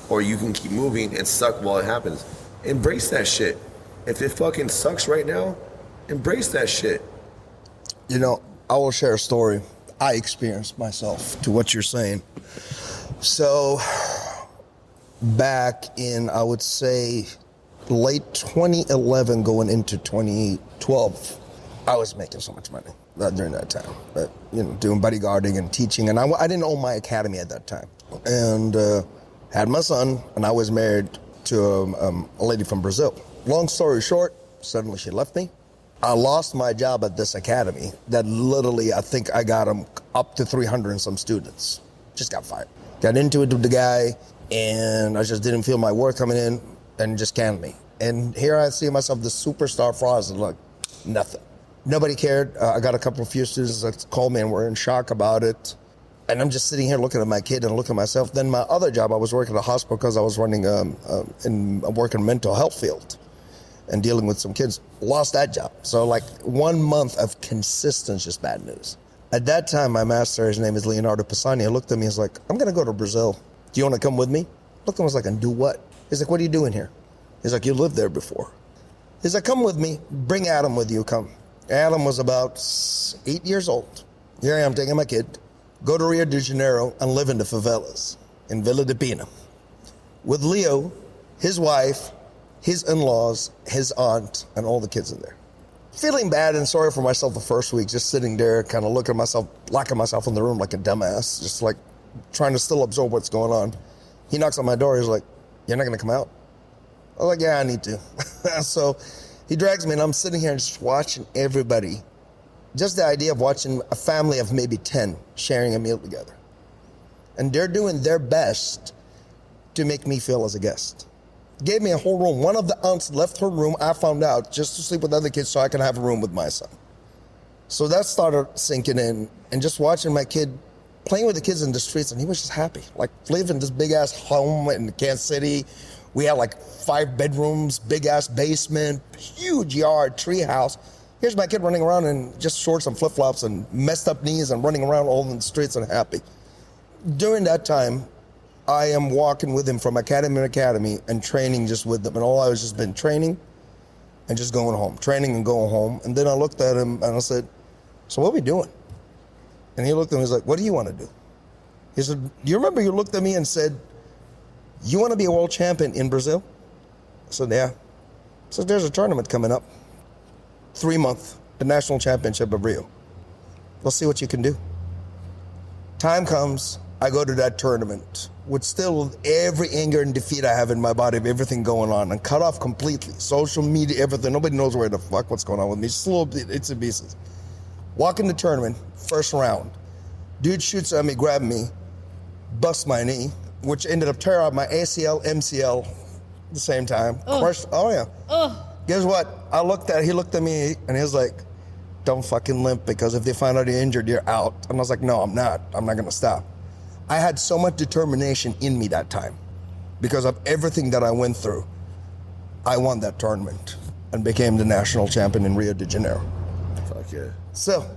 or you can keep moving and suck while it happens. Embrace that shit. If it fucking sucks right now, embrace that shit. You know, I will share a story I experienced myself to what you're saying. So, back in, I would say, late 2011 going into 2012, I was making so much money during that time. But, you know, doing bodyguarding and teaching. And I didn't own my academy at that time. And had my son, and I was married to a lady from Brazil. Long story short, suddenly she left me. I lost my job at this academy that literally, I think I got them up to 300 and some students. Just got fired. Got into it with the guy, and I just didn't feel my work coming in, and just canned me. And here I see myself, the superstar Frass, and like, nothing. Nobody cared. I got a few students that called me and were in shock about it. And I'm just sitting here looking at my kid and looking at myself. Then my other job, I was working at a hospital because I was running working mental health field and dealing with some kids. Lost that job. So like 1 month of consistent just bad news. At that time, my master, his name is Leonardo Pisani, looked at me and was like, I'm going to go to Brazil. Do you want to come with me? Looked at him and was like, and do what? He's like, what are you doing here? He's like, you lived there before. He's like, come with me. Bring Adam with you. Come. Adam was about 8 years old. Here I am taking my kid. Go to Rio de Janeiro and live in the favelas in Vila de Pina with Leo, his wife, his in-laws, his aunt, and all the kids in there. Feeling bad and sorry for myself the first week, just sitting there, kind of looking at myself, locking myself in the room like a dumbass, just like trying to still absorb what's going on. He knocks on my door. He's like, you're not going to come out? I was like, yeah, I need to. So he drags me, and I'm sitting here just watching everybody. Just the idea of watching a family of maybe 10 sharing a meal together. And they're doing their best to make me feel as a guest. Gave me a whole room. One of the aunts left her room, I found out, just to sleep with other kids so I can have a room with my son. So that started sinking in, and just watching my kid playing with the kids in the streets, and he was just happy. Like, living in this big-ass home in Kansas City. We had like 5 bedrooms, big-ass basement, huge yard, tree house. Here's my kid running around in just shorts and flip-flops and messed up knees and running around all in the streets and happy. During that time, I am walking with him from academy to academy and training just with them. And all I was just been training and just going home, training and going home. And then I looked at him and I said, so what are we doing? And he looked at me and was like, what do you want to do? He said, do you remember you looked at me and said, you want to be a world champion in Brazil? I said, yeah. He said, there's a tournament coming up. 3 months, the national championship of Rio. We'll see what you can do. Time comes, I go to that tournament with still every anger and defeat I have in my body of everything going on and cut off completely. Social media, everything. Nobody knows where the fuck what's going on with me. Slow, it's in pieces. Walk in the tournament, first round. Dude shoots at me, grab me, busts my knee, which ended up tearing out my ACL, MCL at the same time. Crushed, oh yeah. Guess what? He looked at me and he was like, don't fucking limp because if they find out you're injured, you're out. And I was like, no, I'm not. I'm not gonna stop. I had so much determination in me that time because of everything that I went through. I won that tournament and became the national champion in Rio de Janeiro. Fuck yeah. So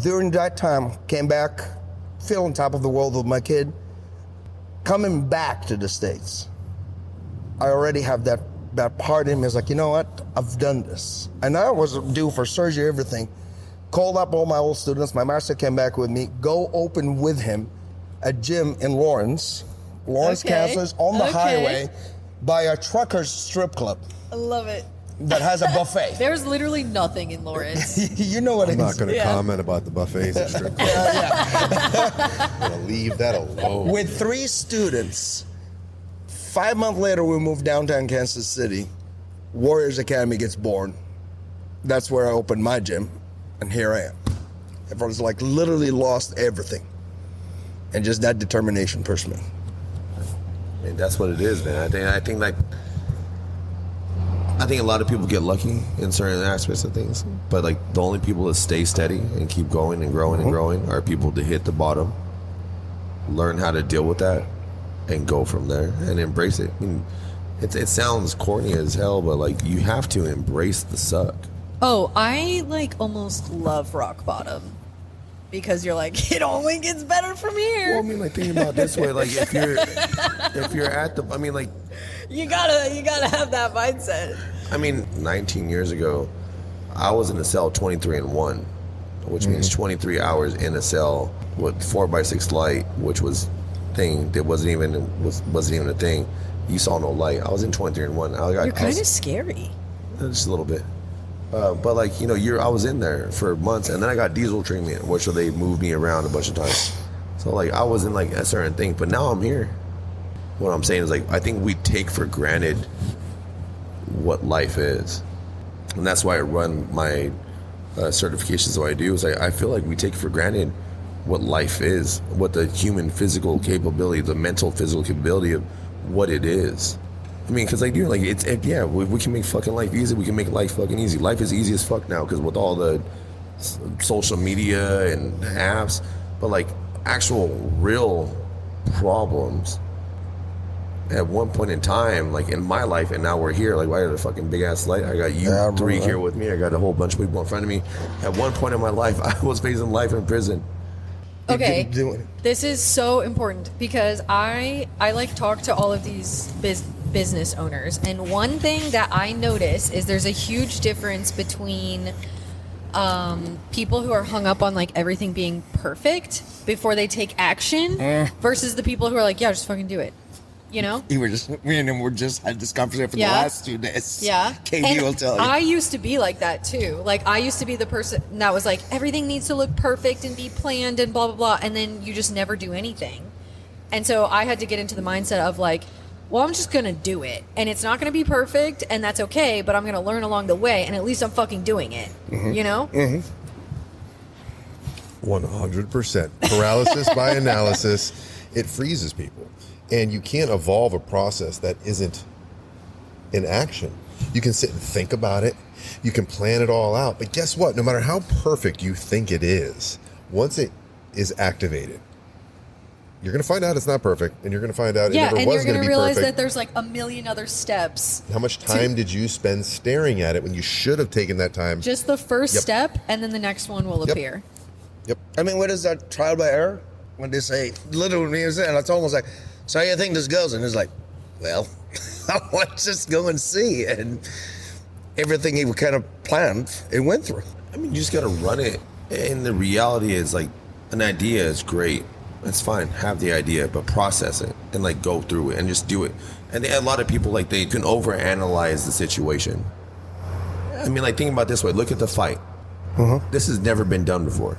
during that time, came back, feeling top of the world with my kid. Coming back to the States, I already have that part in me. Is like, you know what? I've done this. And I was due for surgery, everything. Called up all my old students. My master came back with me. Go open with him a gym in Lawrence, Kansas, on the highway by a trucker's strip club. I love it. That has a buffet. There's literally nothing in Lawrence. You know what I'm it not is. going to comment about the buffets and strip clubs. I'm going to leave that alone. With 3 students, 5 months later, we moved downtown Kansas City. Warriors Academy gets born. That's where I opened my gym, and here I am. Everyone's like literally lost everything, and just that determination pushed me. I mean, that's what it is, man. I think like I think a lot of people get lucky in certain aspects of things, but like the only people that stay steady and keep going and growing and growing are people that hit the bottom, learn how to deal with that, and go from there and embrace it. I mean, it sounds corny as hell, but like you have to embrace the suck. Oh, I like almost love rock bottom because you're like, it only gets better from here. Well, I mean, like thinking about it this way, like if you're at the, I mean, like you gotta have that mindset. I mean, 19 years ago, I was in a cell 23-1, which means 23 hours in a cell with 4x6 light, which was thing that wasn't even a thing. You saw no light. I was in 23-1. You're kind of scary. Just a little bit. But like, you know, I was in there for months, and then I got diesel treatment, which they moved me around a bunch of times. So like, I was in like a certain thing, but now I'm here. What I'm saying is like, I think we take for granted what life is, and that's why I run my certifications the way I do. Is I feel like we take for granted what life is, what the human physical capability, the mental physical capability of what it is. I mean, because like, dude, like we can make fucking life easy. We can make life fucking easy. Life is easy as fuck now because with all the social media and apps, but like actual real problems at one point in time, like in my life, and now we're here. Like, I got a fucking big ass light. I got you three here with me. I got a whole bunch of people in front of me. At one point in my life, I was facing life in prison. Okay, this is so important because I like talk to all of these business owners, and one thing that I notice is there's a huge difference between people who are hung up on like everything being perfect before they take action versus the people who are like, yeah, just fucking do it. You know? Me and him were just had this conversation for the last 2 days. Yeah. Katie will tell you. I used to be like that too. Like, I used to be the person that was like, everything needs to look perfect and be planned and blah, blah, blah. And then you just never do anything. And so I had to get into the mindset of like, well, I'm just going to do it. And it's not going to be perfect, and that's okay, but I'm going to learn along the way, and at least I'm fucking doing it. You know? 100%. Paralysis by analysis, it freezes people. And you can't evolve a process that isn't in action. You can sit and think about it. You can plan it all out. But guess what? No matter how perfect you think it is, once it is activated, you're going to find out it's not perfect. And you're going to find out it never was going to be perfect. And you're going to realize that there's like a million other steps. How much time did you spend staring at it when you should have taken that time? Just the first step, and then the next one will appear. Yep. I mean, what is that, trial by error? When they say, literally, and it's almost like, so how you think this goes? And it's like, well, let's just go and see. And everything he kind of planned, it went through. I mean, you just got to run it. And the reality is like, an idea is great. That's fine. Have the idea, but process it and like go through it and just do it. And a lot of people, like, they can overanalyze the situation. I mean, like, think about it this way. Look at the fight. This has never been done before.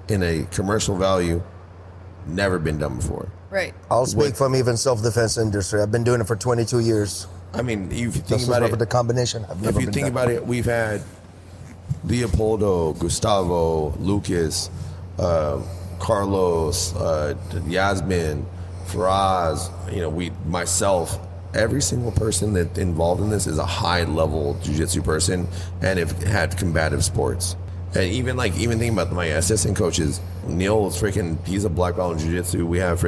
In a commercial value, never been done before. Right. I'll speak from even self-defense industry. I've been doing it for 22 years. I mean, if you think about it, the combination. If you think about it, we've had Leopoldo, Gustavo, Lucas, Carlos, Yasmin, Faraz, you know, myself, every single person that's involved in this is a high-level jiu-jitsu person and have had combative sports. And even thinking about my assistant coaches, Neil is he's a black belt in jiu-jitsu. We have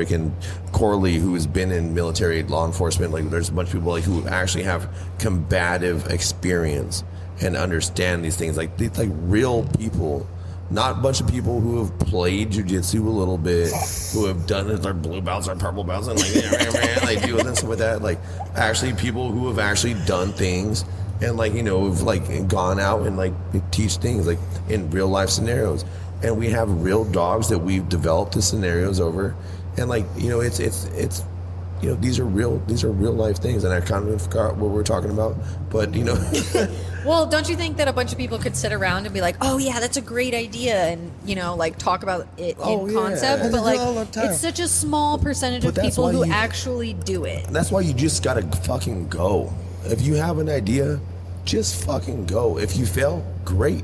Corley, who's been in military law enforcement. Like, there's a bunch of people who actually have combative experience and understand these things. Like, these real people, not a bunch of people who have played jiu-jitsu a little bit, who have done it, their blue belts or purple belts, and like do it and stuff like that. Like, actually people who have actually done things and have gone out and teach things in real life scenarios. And we have real dogs that we've developed the scenarios over, and it's these are real life things. And I kind of forgot what we're talking about, but Well, don't you think that a bunch of people could sit around and be like, oh yeah, that's a great idea, and talk about it in concept, but it's such a small percentage of people who actually do it. That's why you just gotta fucking go. If you have an idea, just fucking go. If you fail, great.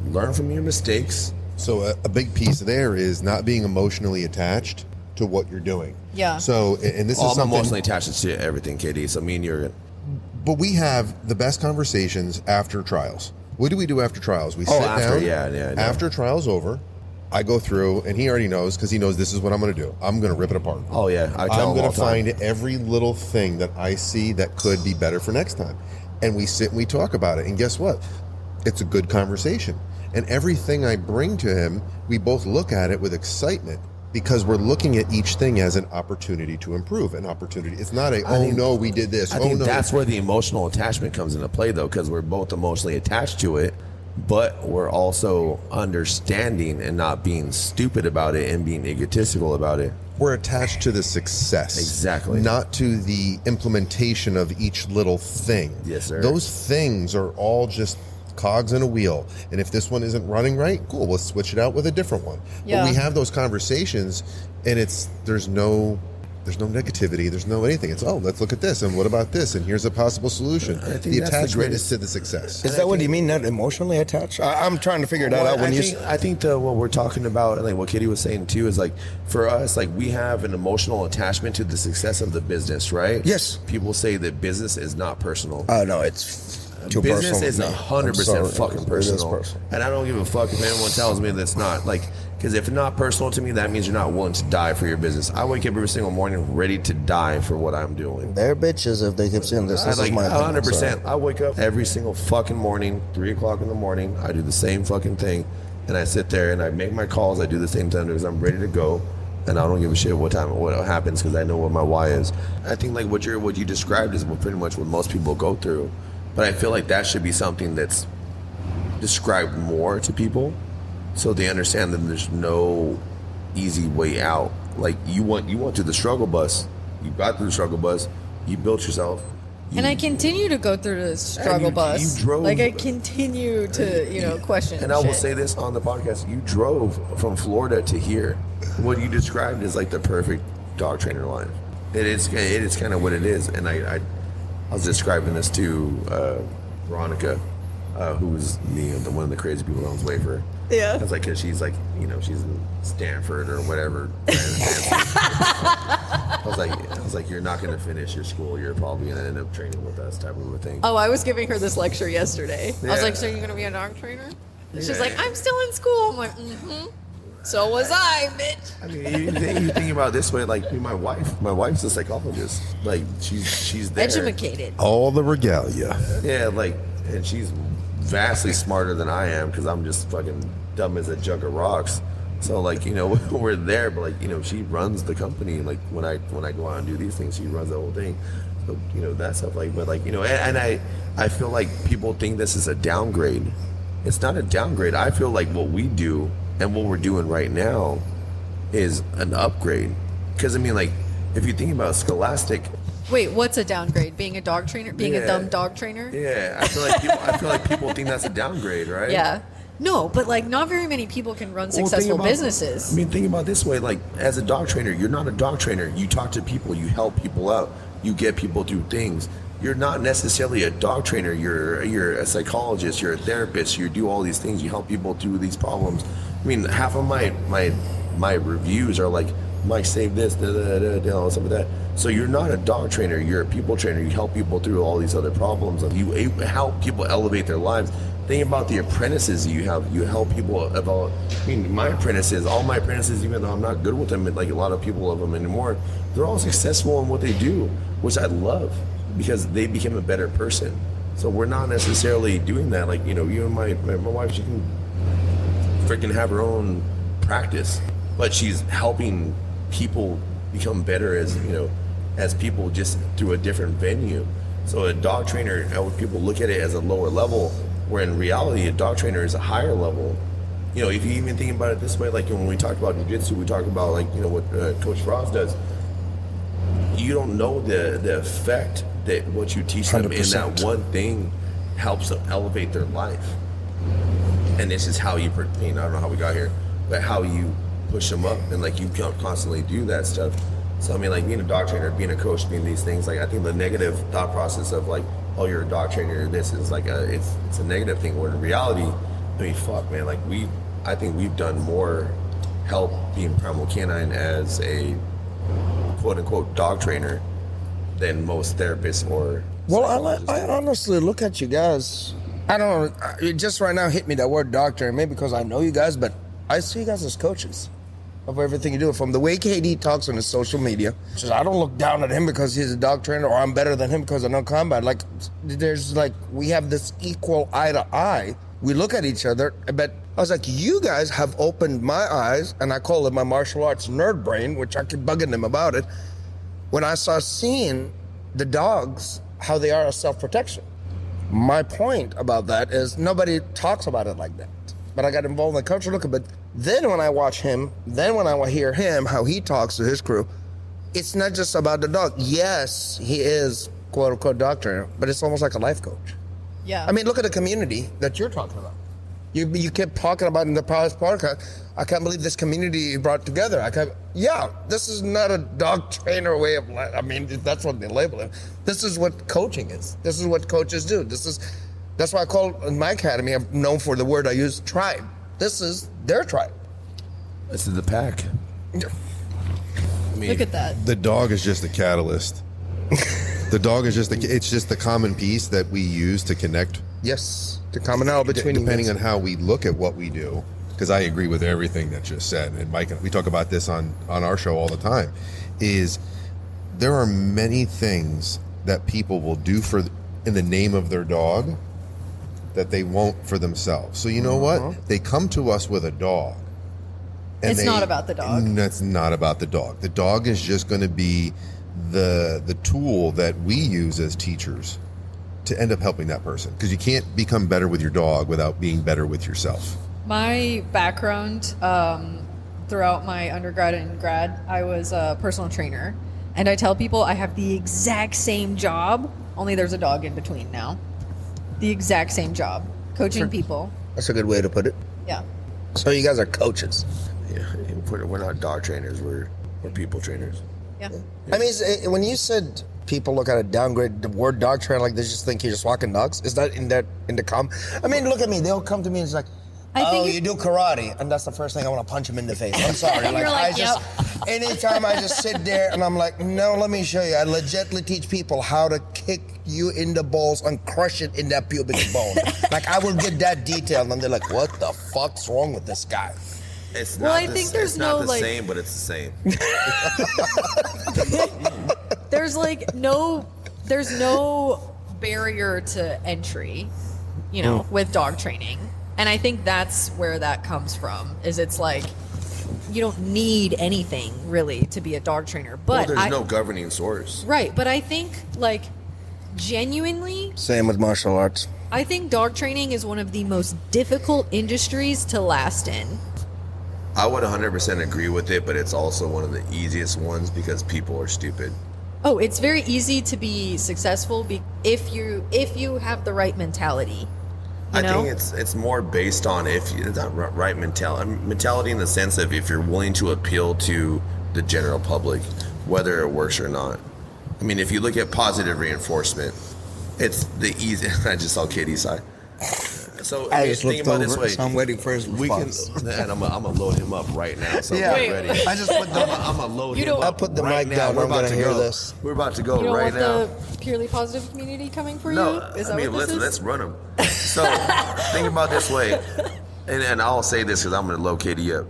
Learn from your mistakes. So a big piece there is not being emotionally attached to what you're doing. Yeah. So, and this is I'm something... emotionally attached to everything, KD. So me and you're... But we have the best conversations after trials. What do we do after trials? We sit after, down. yeah. After trial's over, I go through, and he already knows because he knows this is what I'm going to do. I'm going to rip it apart. Oh yeah, I tell I'm him going all to the time. find every little thing that I see that could be better for next time, and we sit and we talk about it. And guess what? It's a good conversation. And everything I bring to him, we both look at it with excitement because we're looking at each thing as an opportunity to improve. An opportunity. It's not no, we did this. I think no. that's where the emotional attachment comes into play, though, because we're both emotionally attached to it, but we're also understanding and not being stupid about it and being egotistical about it. We're attached to the success. Exactly. Not to the implementation of each little thing. Yes, sir. Those things are all just cogs in a wheel. And if this one isn't running right, cool, we'll switch it out with a different one. Yeah. But we have those conversations, and there's no negativity, there's no anything. It's, let's look at this, and what about this, and here's a possible solution. I think The that's the attachment greatest- is to the success. Is that what you mean, not emotionally attached? I'm trying to figure that out. I think what we're talking about, and like what Kitty was saying too, is like for us, like we have an emotional attachment to the success of the business, right? Yes. People say that business is not personal. No, it's too Business personal is with me. 100% I'm sorry. fucking It is personal. personal. And I don't give a fuck if anyone tells me that's not. Like, because if it's not personal to me, that means you're not willing to die for your business. I wake up every single morning ready to die for what I'm doing. They're bitches if they keep saying this. This I is my opinion, 100%. I wake up every single fucking morning, 3 o'clock in the morning. I do the same fucking thing. And I sit there and I make my calls. I do the same time because I'm ready to go. And I don't give a shit what happens because I know what my why is. I think like what you described is pretty much what most people go through. But I feel like that should be something that's described more to people so they understand that there's no easy way out. Like you went through the struggle bus. You got through the struggle bus. You built yourself. And I continue to go through the struggle bus. You drove. Like I continue to question. And I will shit. say this on the podcast: you drove from Florida to here. What you described is like the perfect dog trainer life. It is kind of what it is. And I was describing this to Veronica, who's one of the crazy people that owns Wafer. Yeah. I was like, because she's like, she's in Stanford or whatever. I was like, you're not going to finish your school. You're probably going to end up training with us, type of a thing. Oh, I was giving her this lecture yesterday. I was Yeah. like, so you're going to be a dog trainer? And she's Yeah. like, I'm still in school. I'm like, mm-hmm. So was I, bitch. I mean, you think about it this way, like my wife's a psychologist. Like she's there. Educated. All the regalia. Yeah, like, and she's vastly smarter than I am because I'm just fucking dumb as a jug of rocks. So like, we're there, but like, she runs the company. Like when I go out and do these things, she runs the whole thing. So that stuff. Like, but like, and I feel like people think this is a downgrade. It's not a downgrade. I feel like what we do and what we're doing right now is an upgrade. Because I mean, like, if you think about Scholastic. Wait, what's a downgrade? Being a dog trainer? Being a Yeah. dumb dog trainer? Yeah, I feel like people think that's a downgrade, right? Yeah. No, but like not very many people can run Well, think successful about- businesses. I mean, think about it this way: like, as a dog trainer, you're not a dog trainer. You talk to people, you help people out, you get people through things. You're not necessarily a dog trainer. You're a psychologist. You're a therapist. You do all these things. You help people through these problems. I mean, half of my reviews are like, Mike, save this, all stuff like that. So you're not a dog trainer. You're a people trainer. You help people through all these other problems. You help people elevate their lives. Think about the apprentices you have. You help people evolve. I mean, all my apprentices, even though I'm not good with them, like a lot of people of them anymore, they're all successful in what they do, which I love because they became a better person. So we're not necessarily doing that. Like, you and my wife, she can freaking have her own practice, but she's helping people become better as people just through a different venue. So a dog trainer, people look at it as a lower level, where in reality a dog trainer is a higher level. If you even think about it this way, like when we talk about jiu-jitsu, we talk about like what Coach Frass does. You don't know the effect that what you teach them in 100%. that one thing helps them elevate their life. And this is how you, I don't know how we got here, but how you push them up, and like you constantly do that stuff. So I mean, like being a dog trainer, being a coach, being these things, like I think the negative thought process of like, oh, you're a dog trainer, this is like it's a negative thing. Where in reality, I mean, fuck, man, like I think we've done more help being Primal Canine as a quote unquote dog trainer than most therapists or. Well, psychologists I do. honestly look at you guys. I don't know. It just right now hit me that word doctor, and maybe because I know you guys, but I see you guys as coaches of everything you do. From the way KD talks on his social media, which is, I don't look down at him because he's a dog trainer, or I'm better than him because I know combat. Like, there's like, we have this equal eye to eye. We look at each other, but I was like, you guys have opened my eyes, and I call it my martial arts nerd brain, which I keep bugging them about it, when I start seeing the dogs, how they are a self-protection. My point about that is nobody talks about it like that. But I got involved in the culture looking, but then when I watch him, then when I hear him, how he talks to his crew, it's not just about the dog. Yes, he is quote unquote doctor, but it's almost like a life coach. Yeah. I mean, look at the community that you're talking about. You kept talking about in the past podcast. I can't believe this community you brought together. This is not a dog trainer way of life. I mean, that's what they label it. This is what coaching is. This is what coaches do. That's why I call in my academy, I'm known for the word I use, tribe. This is their tribe. This is the pack. I mean, Look at that. The dog is just a catalyst. The dog is it's just the common piece that we use to connect. Yes, the commonality between Depending on how we look at what we do, because I agree with everything that you said, and Mike, we talk about this on our show all the time, is there are many things that people will do in the name of their dog that they won't for themselves. So you know what? They come to us with a dog. It's not about the dog. That's not about the dog. The dog is just going to be the tool that we use as teachers to end up helping that person, because you can't become better with your dog without being better with yourself. My background throughout my undergrad and grad, I was a personal trainer. And I tell people I have the exact same job, only there's a dog in between now. The exact same job, coaching people. That's a good way to put it. Yeah. So you guys are coaches. Yeah, we're not dog trainers. We're people trainers. Yeah. I mean, when you said people look at a downgrade, the word dog trainer, like they just think you're just walking dogs. Is that in the I mean, look at me. They'll come to me and it's like, you do karate, and that's the first thing I want to punch him in the face. I'm sorry. You're like, anytime I just sit there and I'm like, no, let me show you. I legitimately teach people how to kick you in the balls and crush it in that pubic bone. Like, I will get that detailed, and they're like, what the fuck's wrong with this guy? It's Well, not I the, think there's it's not no, the like- same, but it's the same. There's there's no barrier to entry, with dog training. And I think that's where that comes from, is it's like, you don't need anything really to be a dog trainer. But There's no governing source. Right, but I think like genuinely, Same with martial arts. I think dog training is one of the most difficult industries to last in. I would 100% agree with it, but it's also one of the easiest ones because people are stupid. Oh, it's very easy to be successful if you have the right mentality. I think it's more based on it's not right mentality in the sense of if you're willing to appeal to the general public, whether it works or not. I mean, if you look at positive reinforcement, it's the easy. I just saw Katie's side. So I just think looked about it over, this way. so I'm waiting for his response. And I'm gonna load him up right now. So Yeah. get ready. I just put the I'm gonna load You him don't- up. I'll put the right mic now. down. We're I'm about gonna to hear go. this. We're about to go You don't right want now. the purely positive community coming for No, you? Is that I mean, what this let's is? run them. So think about it this way, and I'll say this because I'm going to load Katie up.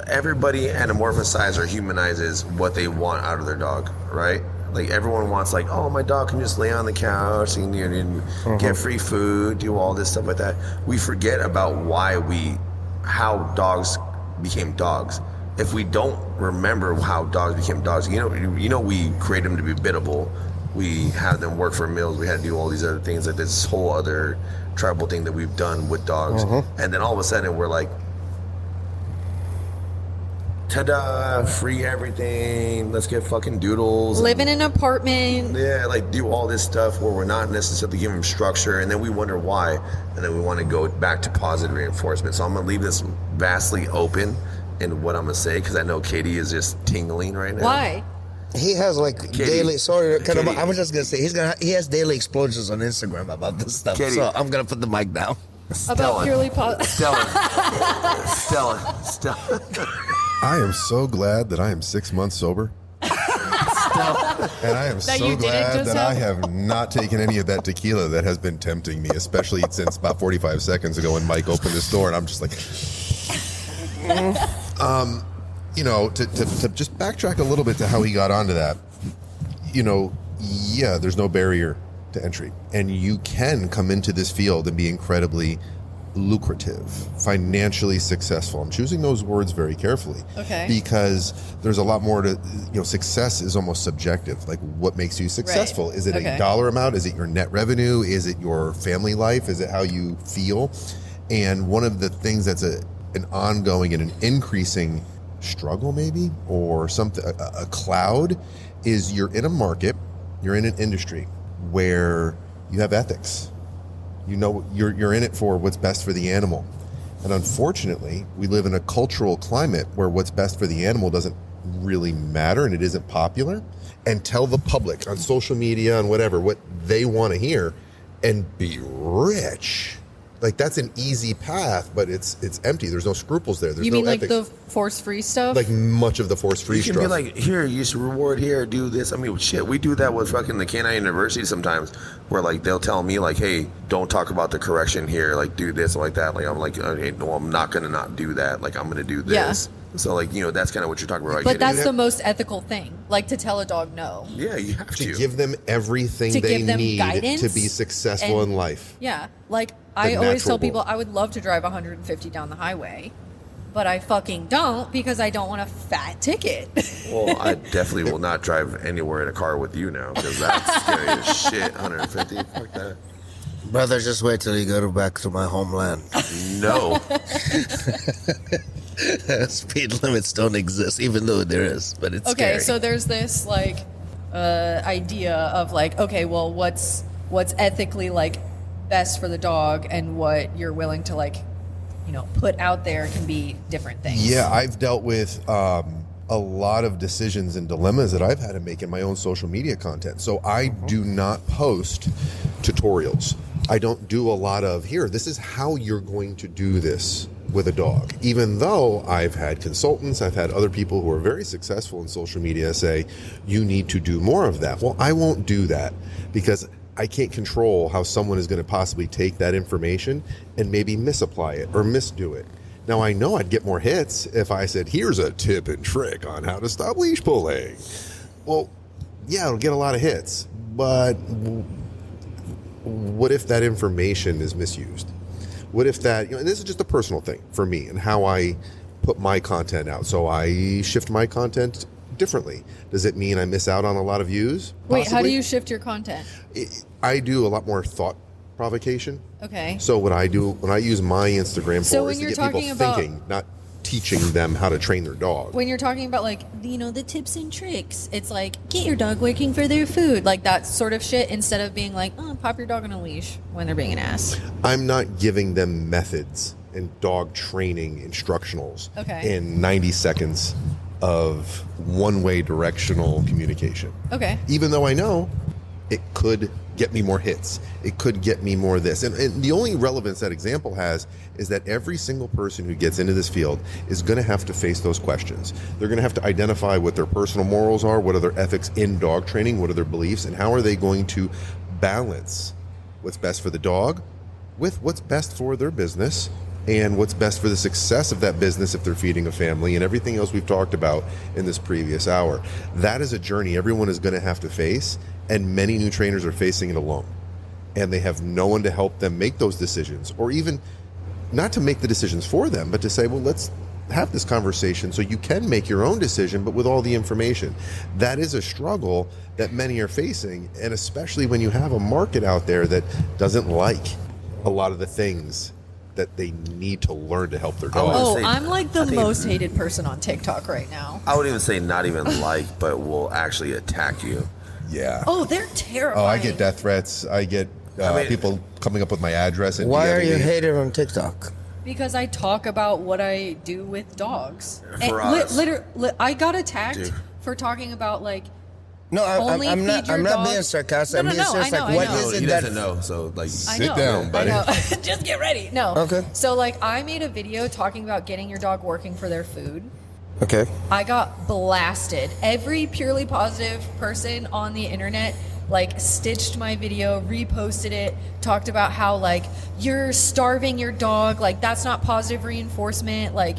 Everybody anamorphosizes or humanizes what they want out of their dog, right? Like everyone wants, like, oh, my dog can just lay on the couch and get free food, do all this stuff like that. We forget about how dogs became dogs. If we don't remember how dogs became dogs, we create them to be biddable. We have them work for meals. We had to do all these other things, like this whole other tribal thing that we've done with dogs. And then all of a sudden we're like, ta-da, free everything. Let's get fucking doodles. Live in an apartment. Yeah, like do all this stuff where we're not necessarily giving them structure, and then we wonder why, and then we want to go back to positive reinforcement. So I'm going to leave this vastly open in what I'm going to say, because I know Katie is just tingling right now. Why? He has like Katie. daily. Sorry, Katie. I was just gonna say he has daily explosions on Instagram about this stuff. Katie. So I'm gonna put the mic down. About purely positive. Stella. I am so glad that I am 6 months sober. And I am That so you didn't glad just that I have? have not taken any of that tequila that has been tempting me, especially since about 45 seconds ago when Mike opened this door, and I'm just like, you know, to just backtrack a little bit to how he got onto that, you know, yeah, there's no barrier to entry, and you can come into this field and be incredibly lucrative, financially successful. I'm choosing those words very carefully. Okay. Because there's a lot more to, you know, success is almost subjective. Like, what makes you successful? Right. Is it Okay. a dollar amount? Is it your net revenue? Is it your family life? Is it how you feel? And one of the things that's an ongoing and an increasing struggle, maybe, or something, a cloud, is you're in a market, you're in an industry where you have ethics. You know, you're in it for what's best for the animal. And unfortunately, we live in a cultural climate where what's best for the animal doesn't really matter, and it isn't popular. And tell the public on social media and whatever what they want to hear and be rich. Like, that's an easy path, but it's empty. There's no scruples there. There's You no mean like ethics. the force-free stuff? Like much of the force-free You can stuff. be like, here, you should reward here, do this. I mean, shit, we do that with fucking the Canine University sometimes, where like they'll tell me like, hey, don't talk about the correction here, like do this or like that. Like I'm like, okay, no, I'm not gonna not do that. Like I'm gonna do this. So like, you know, that's kind of what you're talking about. Right? but that's the most ethical thing, like to tell a dog no. Yeah, you have to to. give them everything To they give them need guidance to be successful and- in life. Yeah, like I always natural tell people bull. I would love to drive 150 down the highway, but I fucking don't because I don't want a fat ticket. Well, I definitely will not drive anywhere in a car with you now, because that's scary as shit. 150, fuck that. Brother, just wait till you go back to my homeland. No. Speed limits don't exist, even though there is, but it's Okay, scary. so there's this like idea of like, okay, well, what's ethically like best for the dog, and what you're willing to like, you know, put out there can be different things. Yeah, I've dealt with a lot of decisions and dilemmas that I've had to make in my own social media content. So I do not post tutorials. I don't do a lot of, here, this is how you're going to do this with a dog. Even though I've had consultants, I've had other people who are very successful in social media say, you need to do more of that. Well, I won't do that because I can't control how someone is going to possibly take that information and maybe misapply it or misdo it. Now, I know I'd get more hits if I said, here's a tip and trick on how to stop leash pulling. Well, yeah, it'll get a lot of hits, but what if that information is misused? What if that, you know, and this is just a personal thing for me and how I put my content out. So I shift my content differently. Does it mean I miss out on a lot of views? Wait, how do Possibly. you shift your content? I do a lot more thought provocation. Okay. So what I do when I use my Instagram So for when is to you're get people talking about- thinking, not teaching them how to train their dog. When you're talking about like, you know, the tips and tricks, it's like get your dog working for their food, like that sort of shit, instead of being like, oh, pop your dog on a leash when they're being an ass. I'm not giving them methods and dog training instructionals Okay. in 90 seconds of one-way directional communication. Okay. Even though I know it could get me more hits, it could get me more this. And the only relevance that example has is that every single person who gets into this field is going to have to face those questions. They're going to have to identify what their personal morals are, what are their ethics in dog training, what are their beliefs, and how are they going to balance what's best for the dog with what's best for their business and what's best for the success of that business if they're feeding a family and everything else we've talked about in this previous hour. That is a journey everyone is going to have to face, and many new trainers are facing it alone. And they have no one to help them make those decisions, or even not to make the decisions for them, but to say, well, let's have this conversation so you can make your own decision, but with all the information. That is a struggle that many are facing, and especially when you have a market out there that doesn't like a lot of the things that they need to learn to help their dogs. Oh, say- I'm like the I think- most hated person on TikTok right now. I would even say not even like, but will actually attack you. Yeah. Oh, they're terrifying. Oh, I get death threats. I get mean- people coming up with my address. And Why are DMing you me. hated on TikTok? Because I talk about what I do with dogs. For And us. I got attacked Dude. for talking about like No, Only I'm feed not. your I'm not dog- being sarcastic. No, I'm no, being no, serious. I know, Like, I what know. is He it doesn't that? know, so like, I Sit know, down, buddy. I know. Just get ready. No. Okay. So like I made a video talking about getting your dog working for their food. Okay. I got blasted. Every purely positive person on the internet like stitched my video, reposted it, talked about how like you're starving your dog, like that's not positive reinforcement, like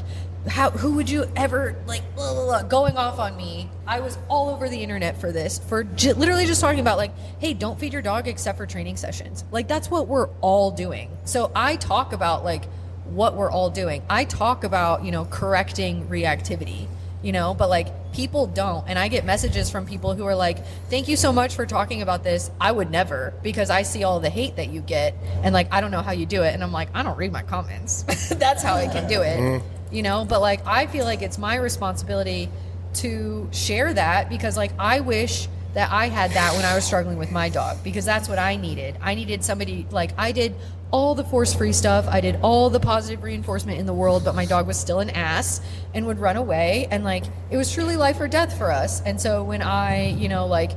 who would you ever like blah, blah, blah, going off on me. I was all over the internet for this, for literally just talking about like, hey, don't feed your dog except for training sessions. Like that's what we're all doing. So I talk about like what we're all doing. I talk about, you know, correcting reactivity, you know, but like people don't. And I get messages from people who are like, thank you so much for talking about this. I would never, because I see all the hate that you get and like I don't know how you do it. And I'm like, I don't read my comments. That's how I can do it. You know, but like I feel like it's my responsibility to share that, because like I wish that I had that when I was struggling with my dog, because that's what I needed. I needed somebody, like I did all the force-free stuff, I did all the positive reinforcement in the world, but my dog was still an ass and would run away, and like it was truly life or death for us. And so when I, you know, like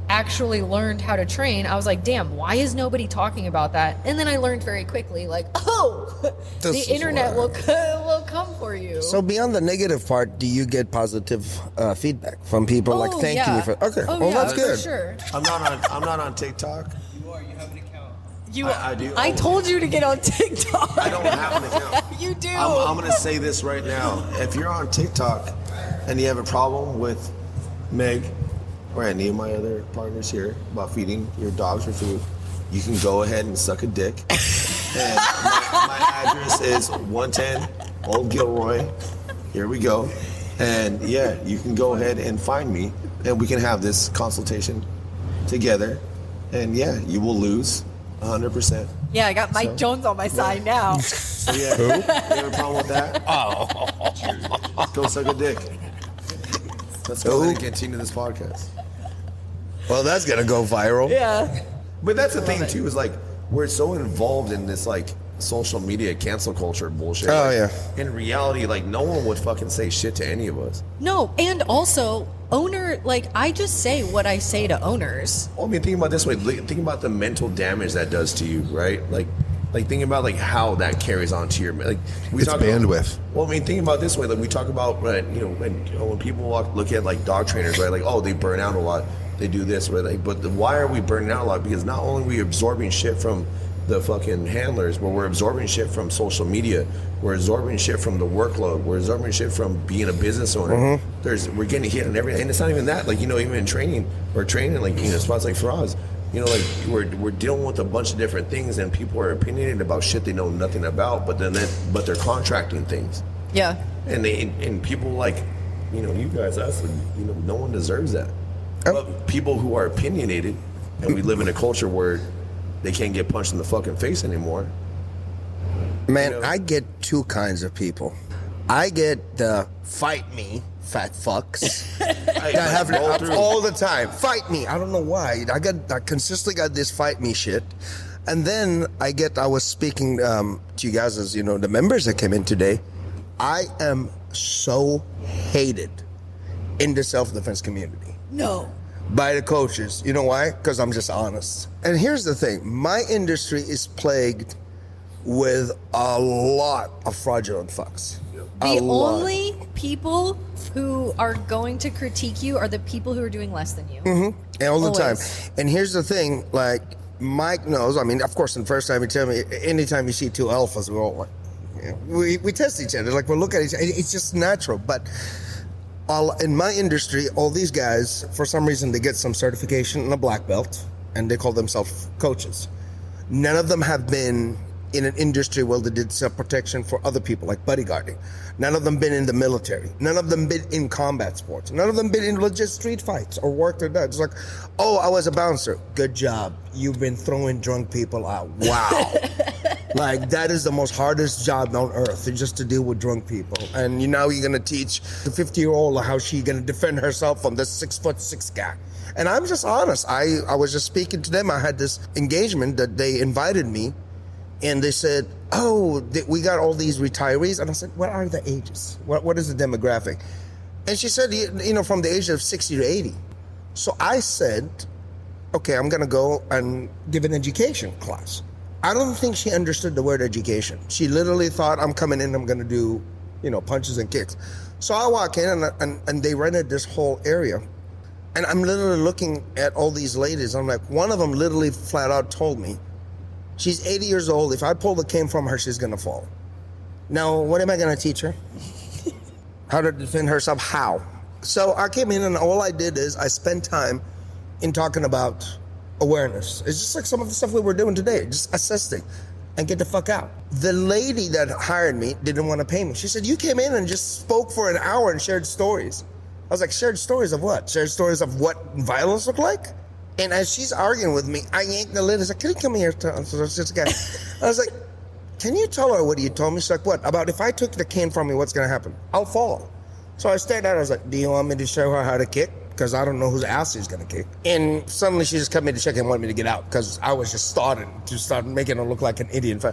actually learned how to train, I was like, damn, why is nobody talking about that? And then I learned very quickly, like, oh, the internet will come for you. So beyond the negative part, do you get positive feedback from people like thanking you for? Okay, well that's good. For sure. I'm not on TikTok. You are. You have an account. I do. I told you to get on TikTok. I don't have an account. You do. I'm going to say this right now. If you're on TikTok and you have a problem with Meg or any of my other partners here about feeding your dogs or food, you can go ahead and suck a dick. And my address is 110 Old Gilroy. Here we go. And yeah, you can go ahead and find me and we can have this consultation together. And yeah, you will lose 100%. Yeah, I got Mike Jones on my side now. So yeah, you have a problem with that? Oh. Go suck a dick. Let's go ahead and continue this podcast. Well, that's gonna go viral. Yeah. But that's the thing too, is like we're so involved in this like social media cancel culture bullshit. Oh, like, yeah. In reality, like no one would fucking say shit to any of us. No, and also like I just say what I say to owners. Well, I mean, think about it this way. Think about the mental damage that does to you, right? Like think about like how that carries on to your like. It's bandwidth. Well, I mean, think about it this way. Like we talk about, you know, when people look at like dog trainers, right? Like, oh, they burn out a lot. They do this, right? Like, but why are we burning out a lot? Because not only are we absorbing shit from the fucking handlers, but we're absorbing shit from social media. We're absorbing shit from the workload. We're absorbing shit from being a business owner. We're getting hit on everything, and it's not even that. Like, you know, even in training, we're training like, you know, spots like Frass. You know, like we're dealing with a bunch of different things, and people are opinionated about shit they know nothing about. But they're contracting things. Yeah. And people like, you know, you guys, us, you know, no one deserves that. But people who are opinionated, and we live in a culture where they can't get punched in the fucking face anymore. Man, You know? I get two kinds of people. I get the fight me, fat fucks. I have it all the time. Fight me. I don't know why. I consistently got this fight me shit. And then I was speaking to you guys as, you know, the members that came in today. I am so hated in the self-defense community. No. By the coaches. You know why? Because I'm just honest. And here's the thing. My industry is plagued with a lot of fraudulent fucks. The only people who are going to critique you are the people who are doing less than you. And all the time. Always. And here's the thing. Like, Mike knows. I mean, of course, the first time you tell me, anytime you see two alphas, we're all like, you know, we test each other. Like, we look at each other. It's just natural. But in my industry, all these guys, for some reason, they get some certification and a black belt, and they call themselves coaches. None of them have been in an industry where they did self-protection for other people, like bodyguarding. None of them been in the military. None of them been in combat sports. None of them been in legit street fights or worked or that. It's like, oh, I was a bouncer. Good job. You've been throwing drunk people out. Wow. Like, that is the most hardest job on earth, just to deal with drunk people. And now you're going to teach the 50-year-old how she's going to defend herself from this 6'6" guy. And I'm just honest. I was just speaking to them. I had this engagement that they invited me, and they said, oh, we got all these retirees. And I said, what are the ages? What is the demographic? And she said, you know, from the age of 60 to 80. So I said, okay, I'm going to go and give an education class. I don't think she understood the word education. She literally thought, I'm coming in, I'm going to do, you know, punches and kicks. So I walk in and they rented this whole area. And I'm literally looking at all these ladies. I'm like, one of them literally flat out told me, she's 80 years old. If I pull the cane from her, she's going to fall. Now, what am I going to teach her? How to defend herself? How? So I came in and all I did is I spent time in talking about awareness. It's just like some of the stuff we were doing today, just assisting and get the fuck out. The lady that hired me didn't want to pay me. She said, you came in and just spoke for an hour and shared stories. I was like, shared stories of what? Shared stories of what violence looked like? And as she's arguing with me, I yanked the lady. I was like, can you come here? So it's just a guy. I was like, can you tell her what you told me? She's like, what? About if I took the cane from you, what's going to happen? I'll fall. So I stared at her. I was like, do you want me to show her how to kick? Because I don't know whose ass she's going to kick. And suddenly she just cut me to check and wanted me to get out because I was just starting to start making her look like an idiot.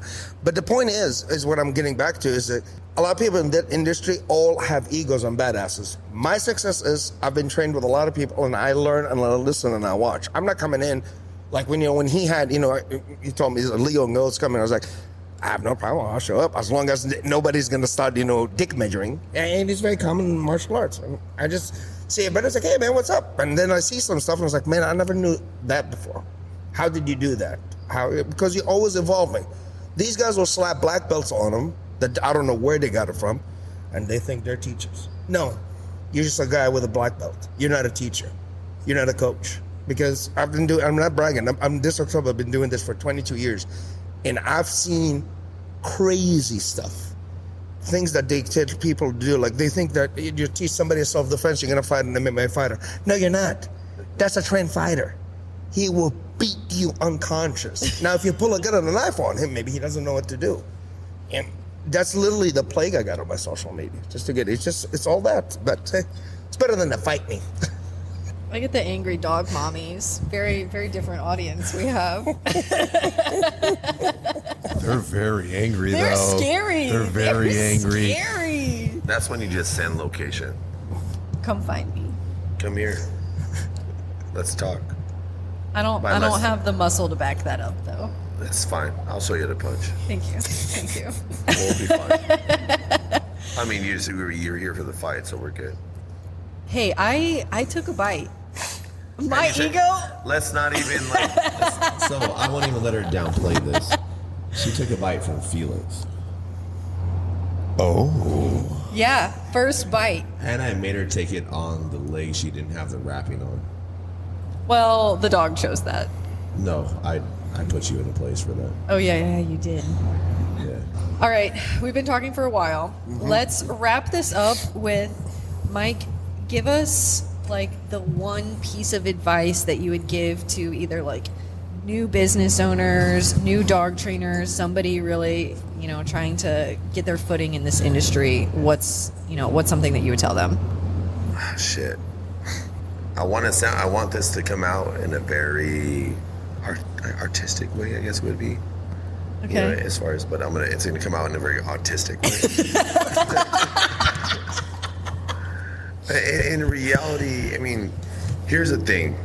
But the point is what I'm getting back to is that a lot of people in that industry all have egos and badasses. My success is I've been trained with a lot of people and I learn and I listen and I watch. I'm not coming in like when he had, he told me Leo Mills coming. I was like, I have no problem. I'll show up as long as nobody's going to start, dick measuring. And it's very common in martial arts. And I just see it, but it's like, hey, man, what's up? And then I see some stuff and I was like, man, I never knew that before. How did you do that? Because you're always evolving. These guys will slap black belts on them that I don't know where they got it from, and they think they're teachers. No, you're just a guy with a black belt. You're not a teacher. You're not a coach. Because I'm not bragging. I'm this October, I've been doing this for 22 years. And I've seen crazy stuff, things that they tell people to do. Like they think that you teach somebody self-defense, you're gonna fight an MMA fighter. No, you're not. That's a trained fighter. He will beat you unconscious. Now, if you pull a gun and a knife on him, maybe he doesn't know what to do. And that's literally the plague I got on my social media. Just to get it's all that. But it's better than to fight me. I get the angry dog mommies. Very, very different audience we have. They're very angry, They're though. scary. They're very angry. Scary. That's when you just send location. Come find me. Come here. Let's talk. I don't have the muscle to back that up, though. That's fine. I'll show you the punch. Thank you. Thank you. We'll be fine. I mean, you're here for the fight, so we're good. Hey, I took a bite. My ego? Let's not even So I won't even let her downplay this. She took a bite from Felix. Oh. Yeah, first bite. And I made her take it on the leg she didn't have the wrapping on. Well, the dog chose that. No, I put you in a place for that. Oh, yeah, you did. Yeah. All right, we've been talking for a while. Let's wrap this up with, Mike, give us like the one piece of advice that you would give to either like new business owners, new dog trainers, somebody really, trying to get their footing in this industry. What's something that you would tell them? shit. I want this to come out in a very artistic way, I guess it would be. Okay. As far as, but it's gonna come out in a very autistic way. In reality, I mean, here's the thing.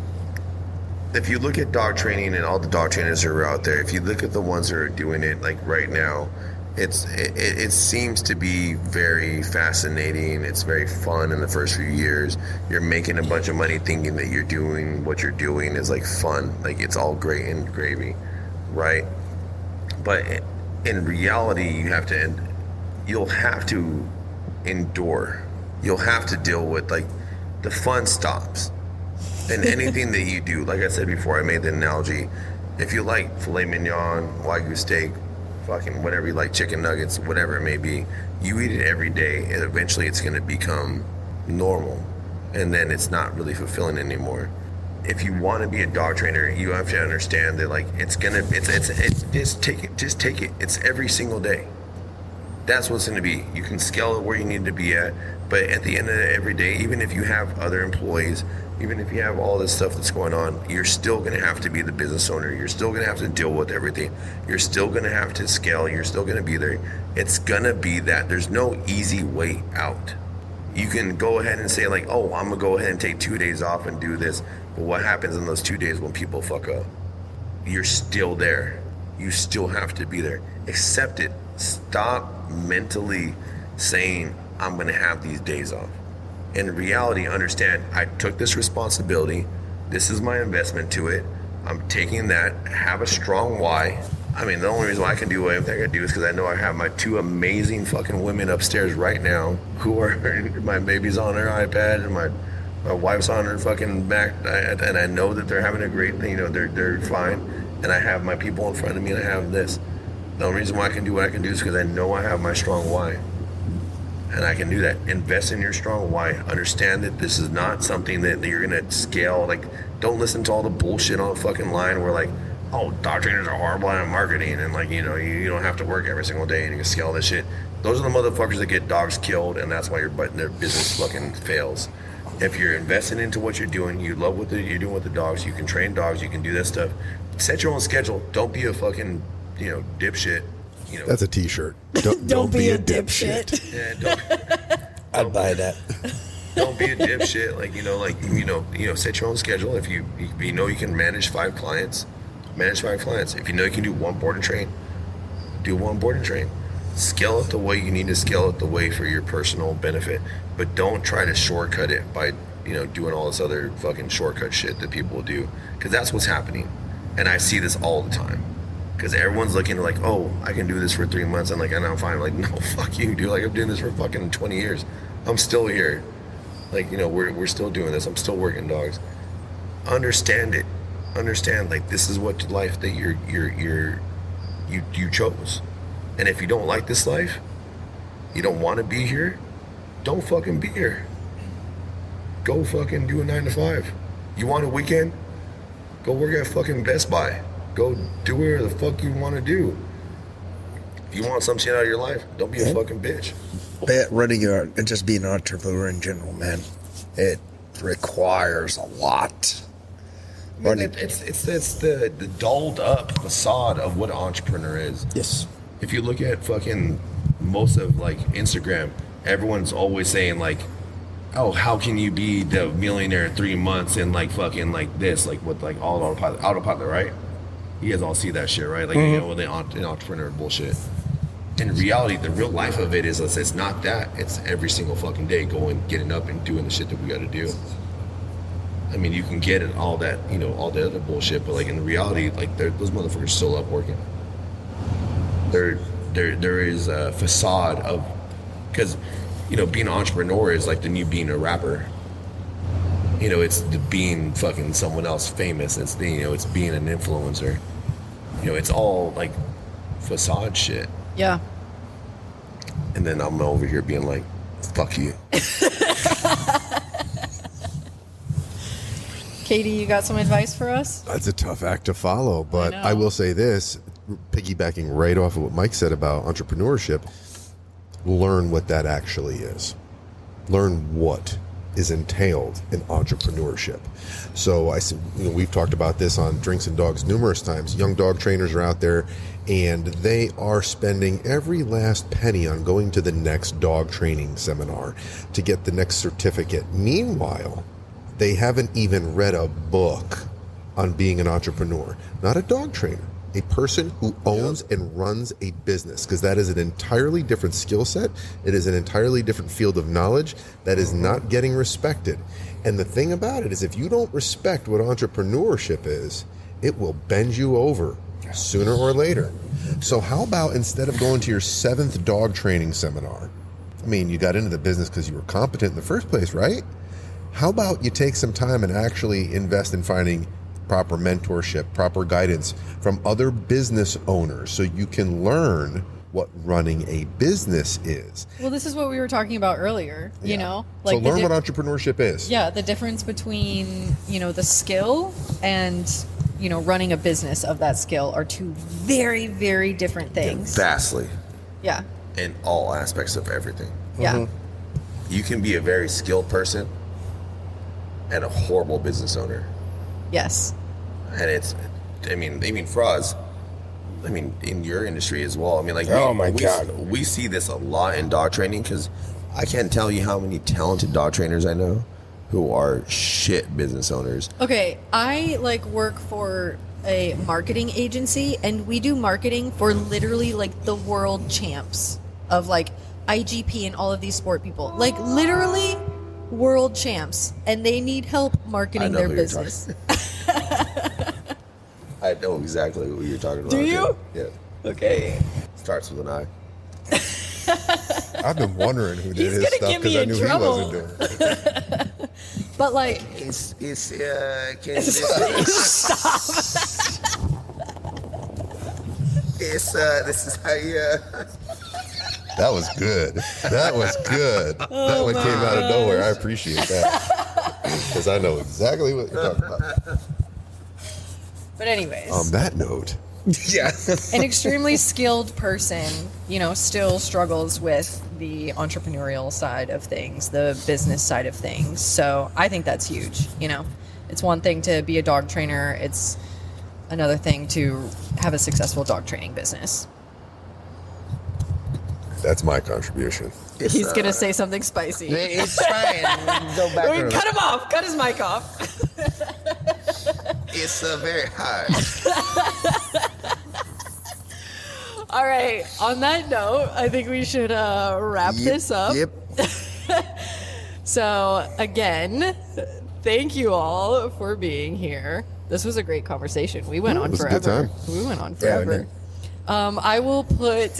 If you look at dog training and all the dog trainers who are out there, if you look at the ones that are doing it like right now, it seems to be very fascinating. It's very fun in the first few years. You're making a bunch of money thinking that you're doing what you're doing is like fun. Like it's all great and gravy, right? But in reality, you'll have to endure. You'll have to deal with like the fun stops. And anything that you do, like I said before, I made the analogy. If you like filet mignon, Wagyu steak, fucking whatever you like, chicken nuggets, whatever it may be, you eat it every day, and eventually it's going to become normal, and then it's not really fulfilling anymore. If you want to be a dog trainer, you have to understand that like it's just take it. It's every single day. That's what's going to be. You can scale it where you need to be at, but at the end of every day, even if you have other employees, even if you have all this stuff that's going on, you're still going to have to be the business owner. You're still going to have to deal with everything. You're still going to have to scale. You're still going to be there. It's going to be that. There's no easy way out. You can go ahead and say like, oh, I'm going to go ahead and take 2 days off and do this. But what happens in those 2 days when people fuck up? You're still there. You still have to be there. Accept it. Stop mentally saying, I'm going to have these days off. In reality, understand I took this responsibility. This is my investment to it. I'm taking that, have a strong why. I mean, the only reason why I can do everything I can do is because I know I have my 2 amazing fucking women upstairs right now who are, my baby's on her iPad and my wife's on her fucking Mac, and I know that they're having a great, they're fine. And I have my people in front of me and I have this. The only reason why I can do what I can do is because I know I have my strong why. And I can do that. Invest in your strong why. Understand that this is not something that you're going to scale. Like, don't listen to all the bullshit on the fucking line where like, oh, dog trainers are horrible at marketing and like, you don't have to work every single day and you can scale this shit. Those are the motherfuckers that get dogs killed, and that's why their business fucking fails. If you're investing into what you're doing, you love what you're doing with the dogs, you can train dogs, you can do that stuff. Set your own schedule. Don't be a fucking, dipshit. That's a t-shirt. Don't be a dipshit. Yeah, I'd buy that. don't be a dipshit. Set your own schedule. If you know you can manage 5 clients, manage 5 clients. If you know you can do 1 board and train, do 1 board and train. Scale it the way you need to scale it the way for your personal benefit. But don't try to shortcut it by, doing all this other fucking shortcut shit that people do. Because that's what's happening. And I see this all the time. Because everyone's looking like, oh, I can do this for 3 months. And like, I'm fine. I'm like, no, fuck you, dude. Like, I'm doing this for fucking 20 years. I'm still here. Like, we're still doing this. I'm still working dogs. Understand it. Understand, like, this is what life that you chose. And if you don't like this life, you don't want to be here, don't fucking be here. Go fucking do a 9 to 5. You want a weekend? Go work at fucking Best Buy. Go do whatever the fuck you want to do. If you want some shit out of your life, don't be a fucking bitch. And just being an entrepreneur in general, man, it requires a lot. It's the dolled up facade of what an entrepreneur is. Yes. If you look at fucking most of like Instagram, everyone's always saying like, oh, how can you be the millionaire in 3 months and like fucking like this, like with like all autopilot, right? You guys all see that shit, right? Like, with the entrepreneur bullshit. In reality, the real life of it is it's not that. It's every single fucking day getting up and doing the shit that we got to do. I mean, you can get it, all that, all the other bullshit, but like in reality, like those motherfuckers still up working. There is a facade of, because being an entrepreneur is like the new being a rapper. It's the being fucking someone else famous. It's it's being an influencer. It's all like facade shit. Yeah. And then I'm over here being like, fuck you. Katie, you got some advice for us? That's a tough act to follow, but I know. I will say this, piggybacking right off of what Mike said about entrepreneurship, learn what that actually is. Learn what is entailed in entrepreneurship. So we've talked about this on Drinks and Dogs numerous times. Young dog trainers are out there and they are spending every last penny on going to the next dog training seminar to get the next certificate. Meanwhile, they haven't even read a book on being an entrepreneur. Not a dog trainer, a person who owns and runs a business, because that is an entirely different skill set. It is an entirely different field of knowledge that is not getting respected. And the thing about it is, if you don't respect what entrepreneurship is, it will bend you over sooner or later. So how about, instead of going to your 7th dog training seminar, I mean, you got into the business because you were competent in the first place, right? How about you take some time and actually invest in finding proper mentorship, proper guidance from other business owners so you can learn what running a business is. Well, this is what we were talking about earlier, you know? So learn what entrepreneurship is. Yeah, the difference between, the skill and, running a business of that skill are 2 very, very different things. Vastly. Yeah. In all aspects of everything. Yeah. You can be a very skilled person and a horrible business owner. Yes. And it's, Frass, in your industry as well. God. We see this a lot in dog training, because I can't tell you how many talented dog trainers I know who are shit business owners. Okay, I work for a marketing agency, and we do marketing for literally the world champs of IGP and all of these sport people, like literally world champs, and they need help marketing their business. I know exactly what you're talking about. Do you? Yeah. Okay. Starts with an I. I've been wondering who did He's his gonna stuff get me because I in knew trouble. he wasn't doing it. But like, Stop. This is how you. That was good. That was good. That one came out of nowhere. I appreciate that. Because I know exactly what you're talking about. but anyways, On that note, Yeah. an extremely skilled person, you know, still struggles with the entrepreneurial side of things, the business side of things. So I think that's huge. You know, it's one thing to be a dog trainer. It's another thing to have a successful dog training business. that's my contribution. He's going to say something spicy. It's fine. Go back. We can cut him off. Cut his mic off. It's very hard. All right. On that note, I think we should wrap this up. Yep. So, again, thank you all for being here. This was a great conversation. We went on it was a forever. good time. We went on Yeah, we forever. did. I will put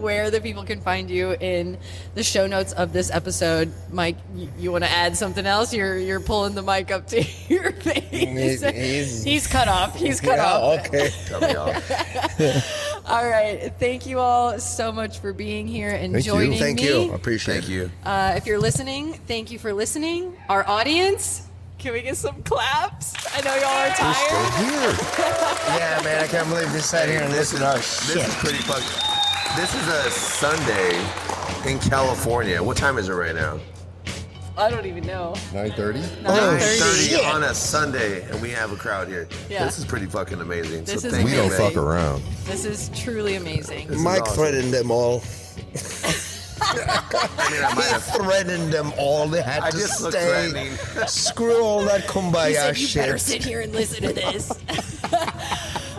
where the people can find you in the show notes of this episode. Mike, you want to add something else? You're pulling the mic up to your face. He's cut off. He's cut off. Okay. Cut me off. All right. Thank you all so much for being here and Thank you. joining me. Thank you. Appreciate Thank you. If you're listening, thank you for listening. Our audience, can we get some claps? I know y'all are tired. Here. Yeah, man, I can't believe they sat here and listened to our This shit. is pretty fucking. This is a Sunday in California. What time is it right now? I don't even know. 9:30. 9:30. 9:30 on a Sunday, and we have a crowd here. Yeah. This is pretty fucking amazing. This so is thank We you, don't man. fuck around. This is truly amazing. This is Mike awesome. threatened them all. I mean, I might He have. threatened them all. They had I to just look stay. threatening. Screw all that He kumbaya said you better shit. sit here and listen to this.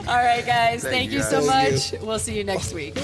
All right, guys. Thank Thank you you, so guys. much. We'll see you next week.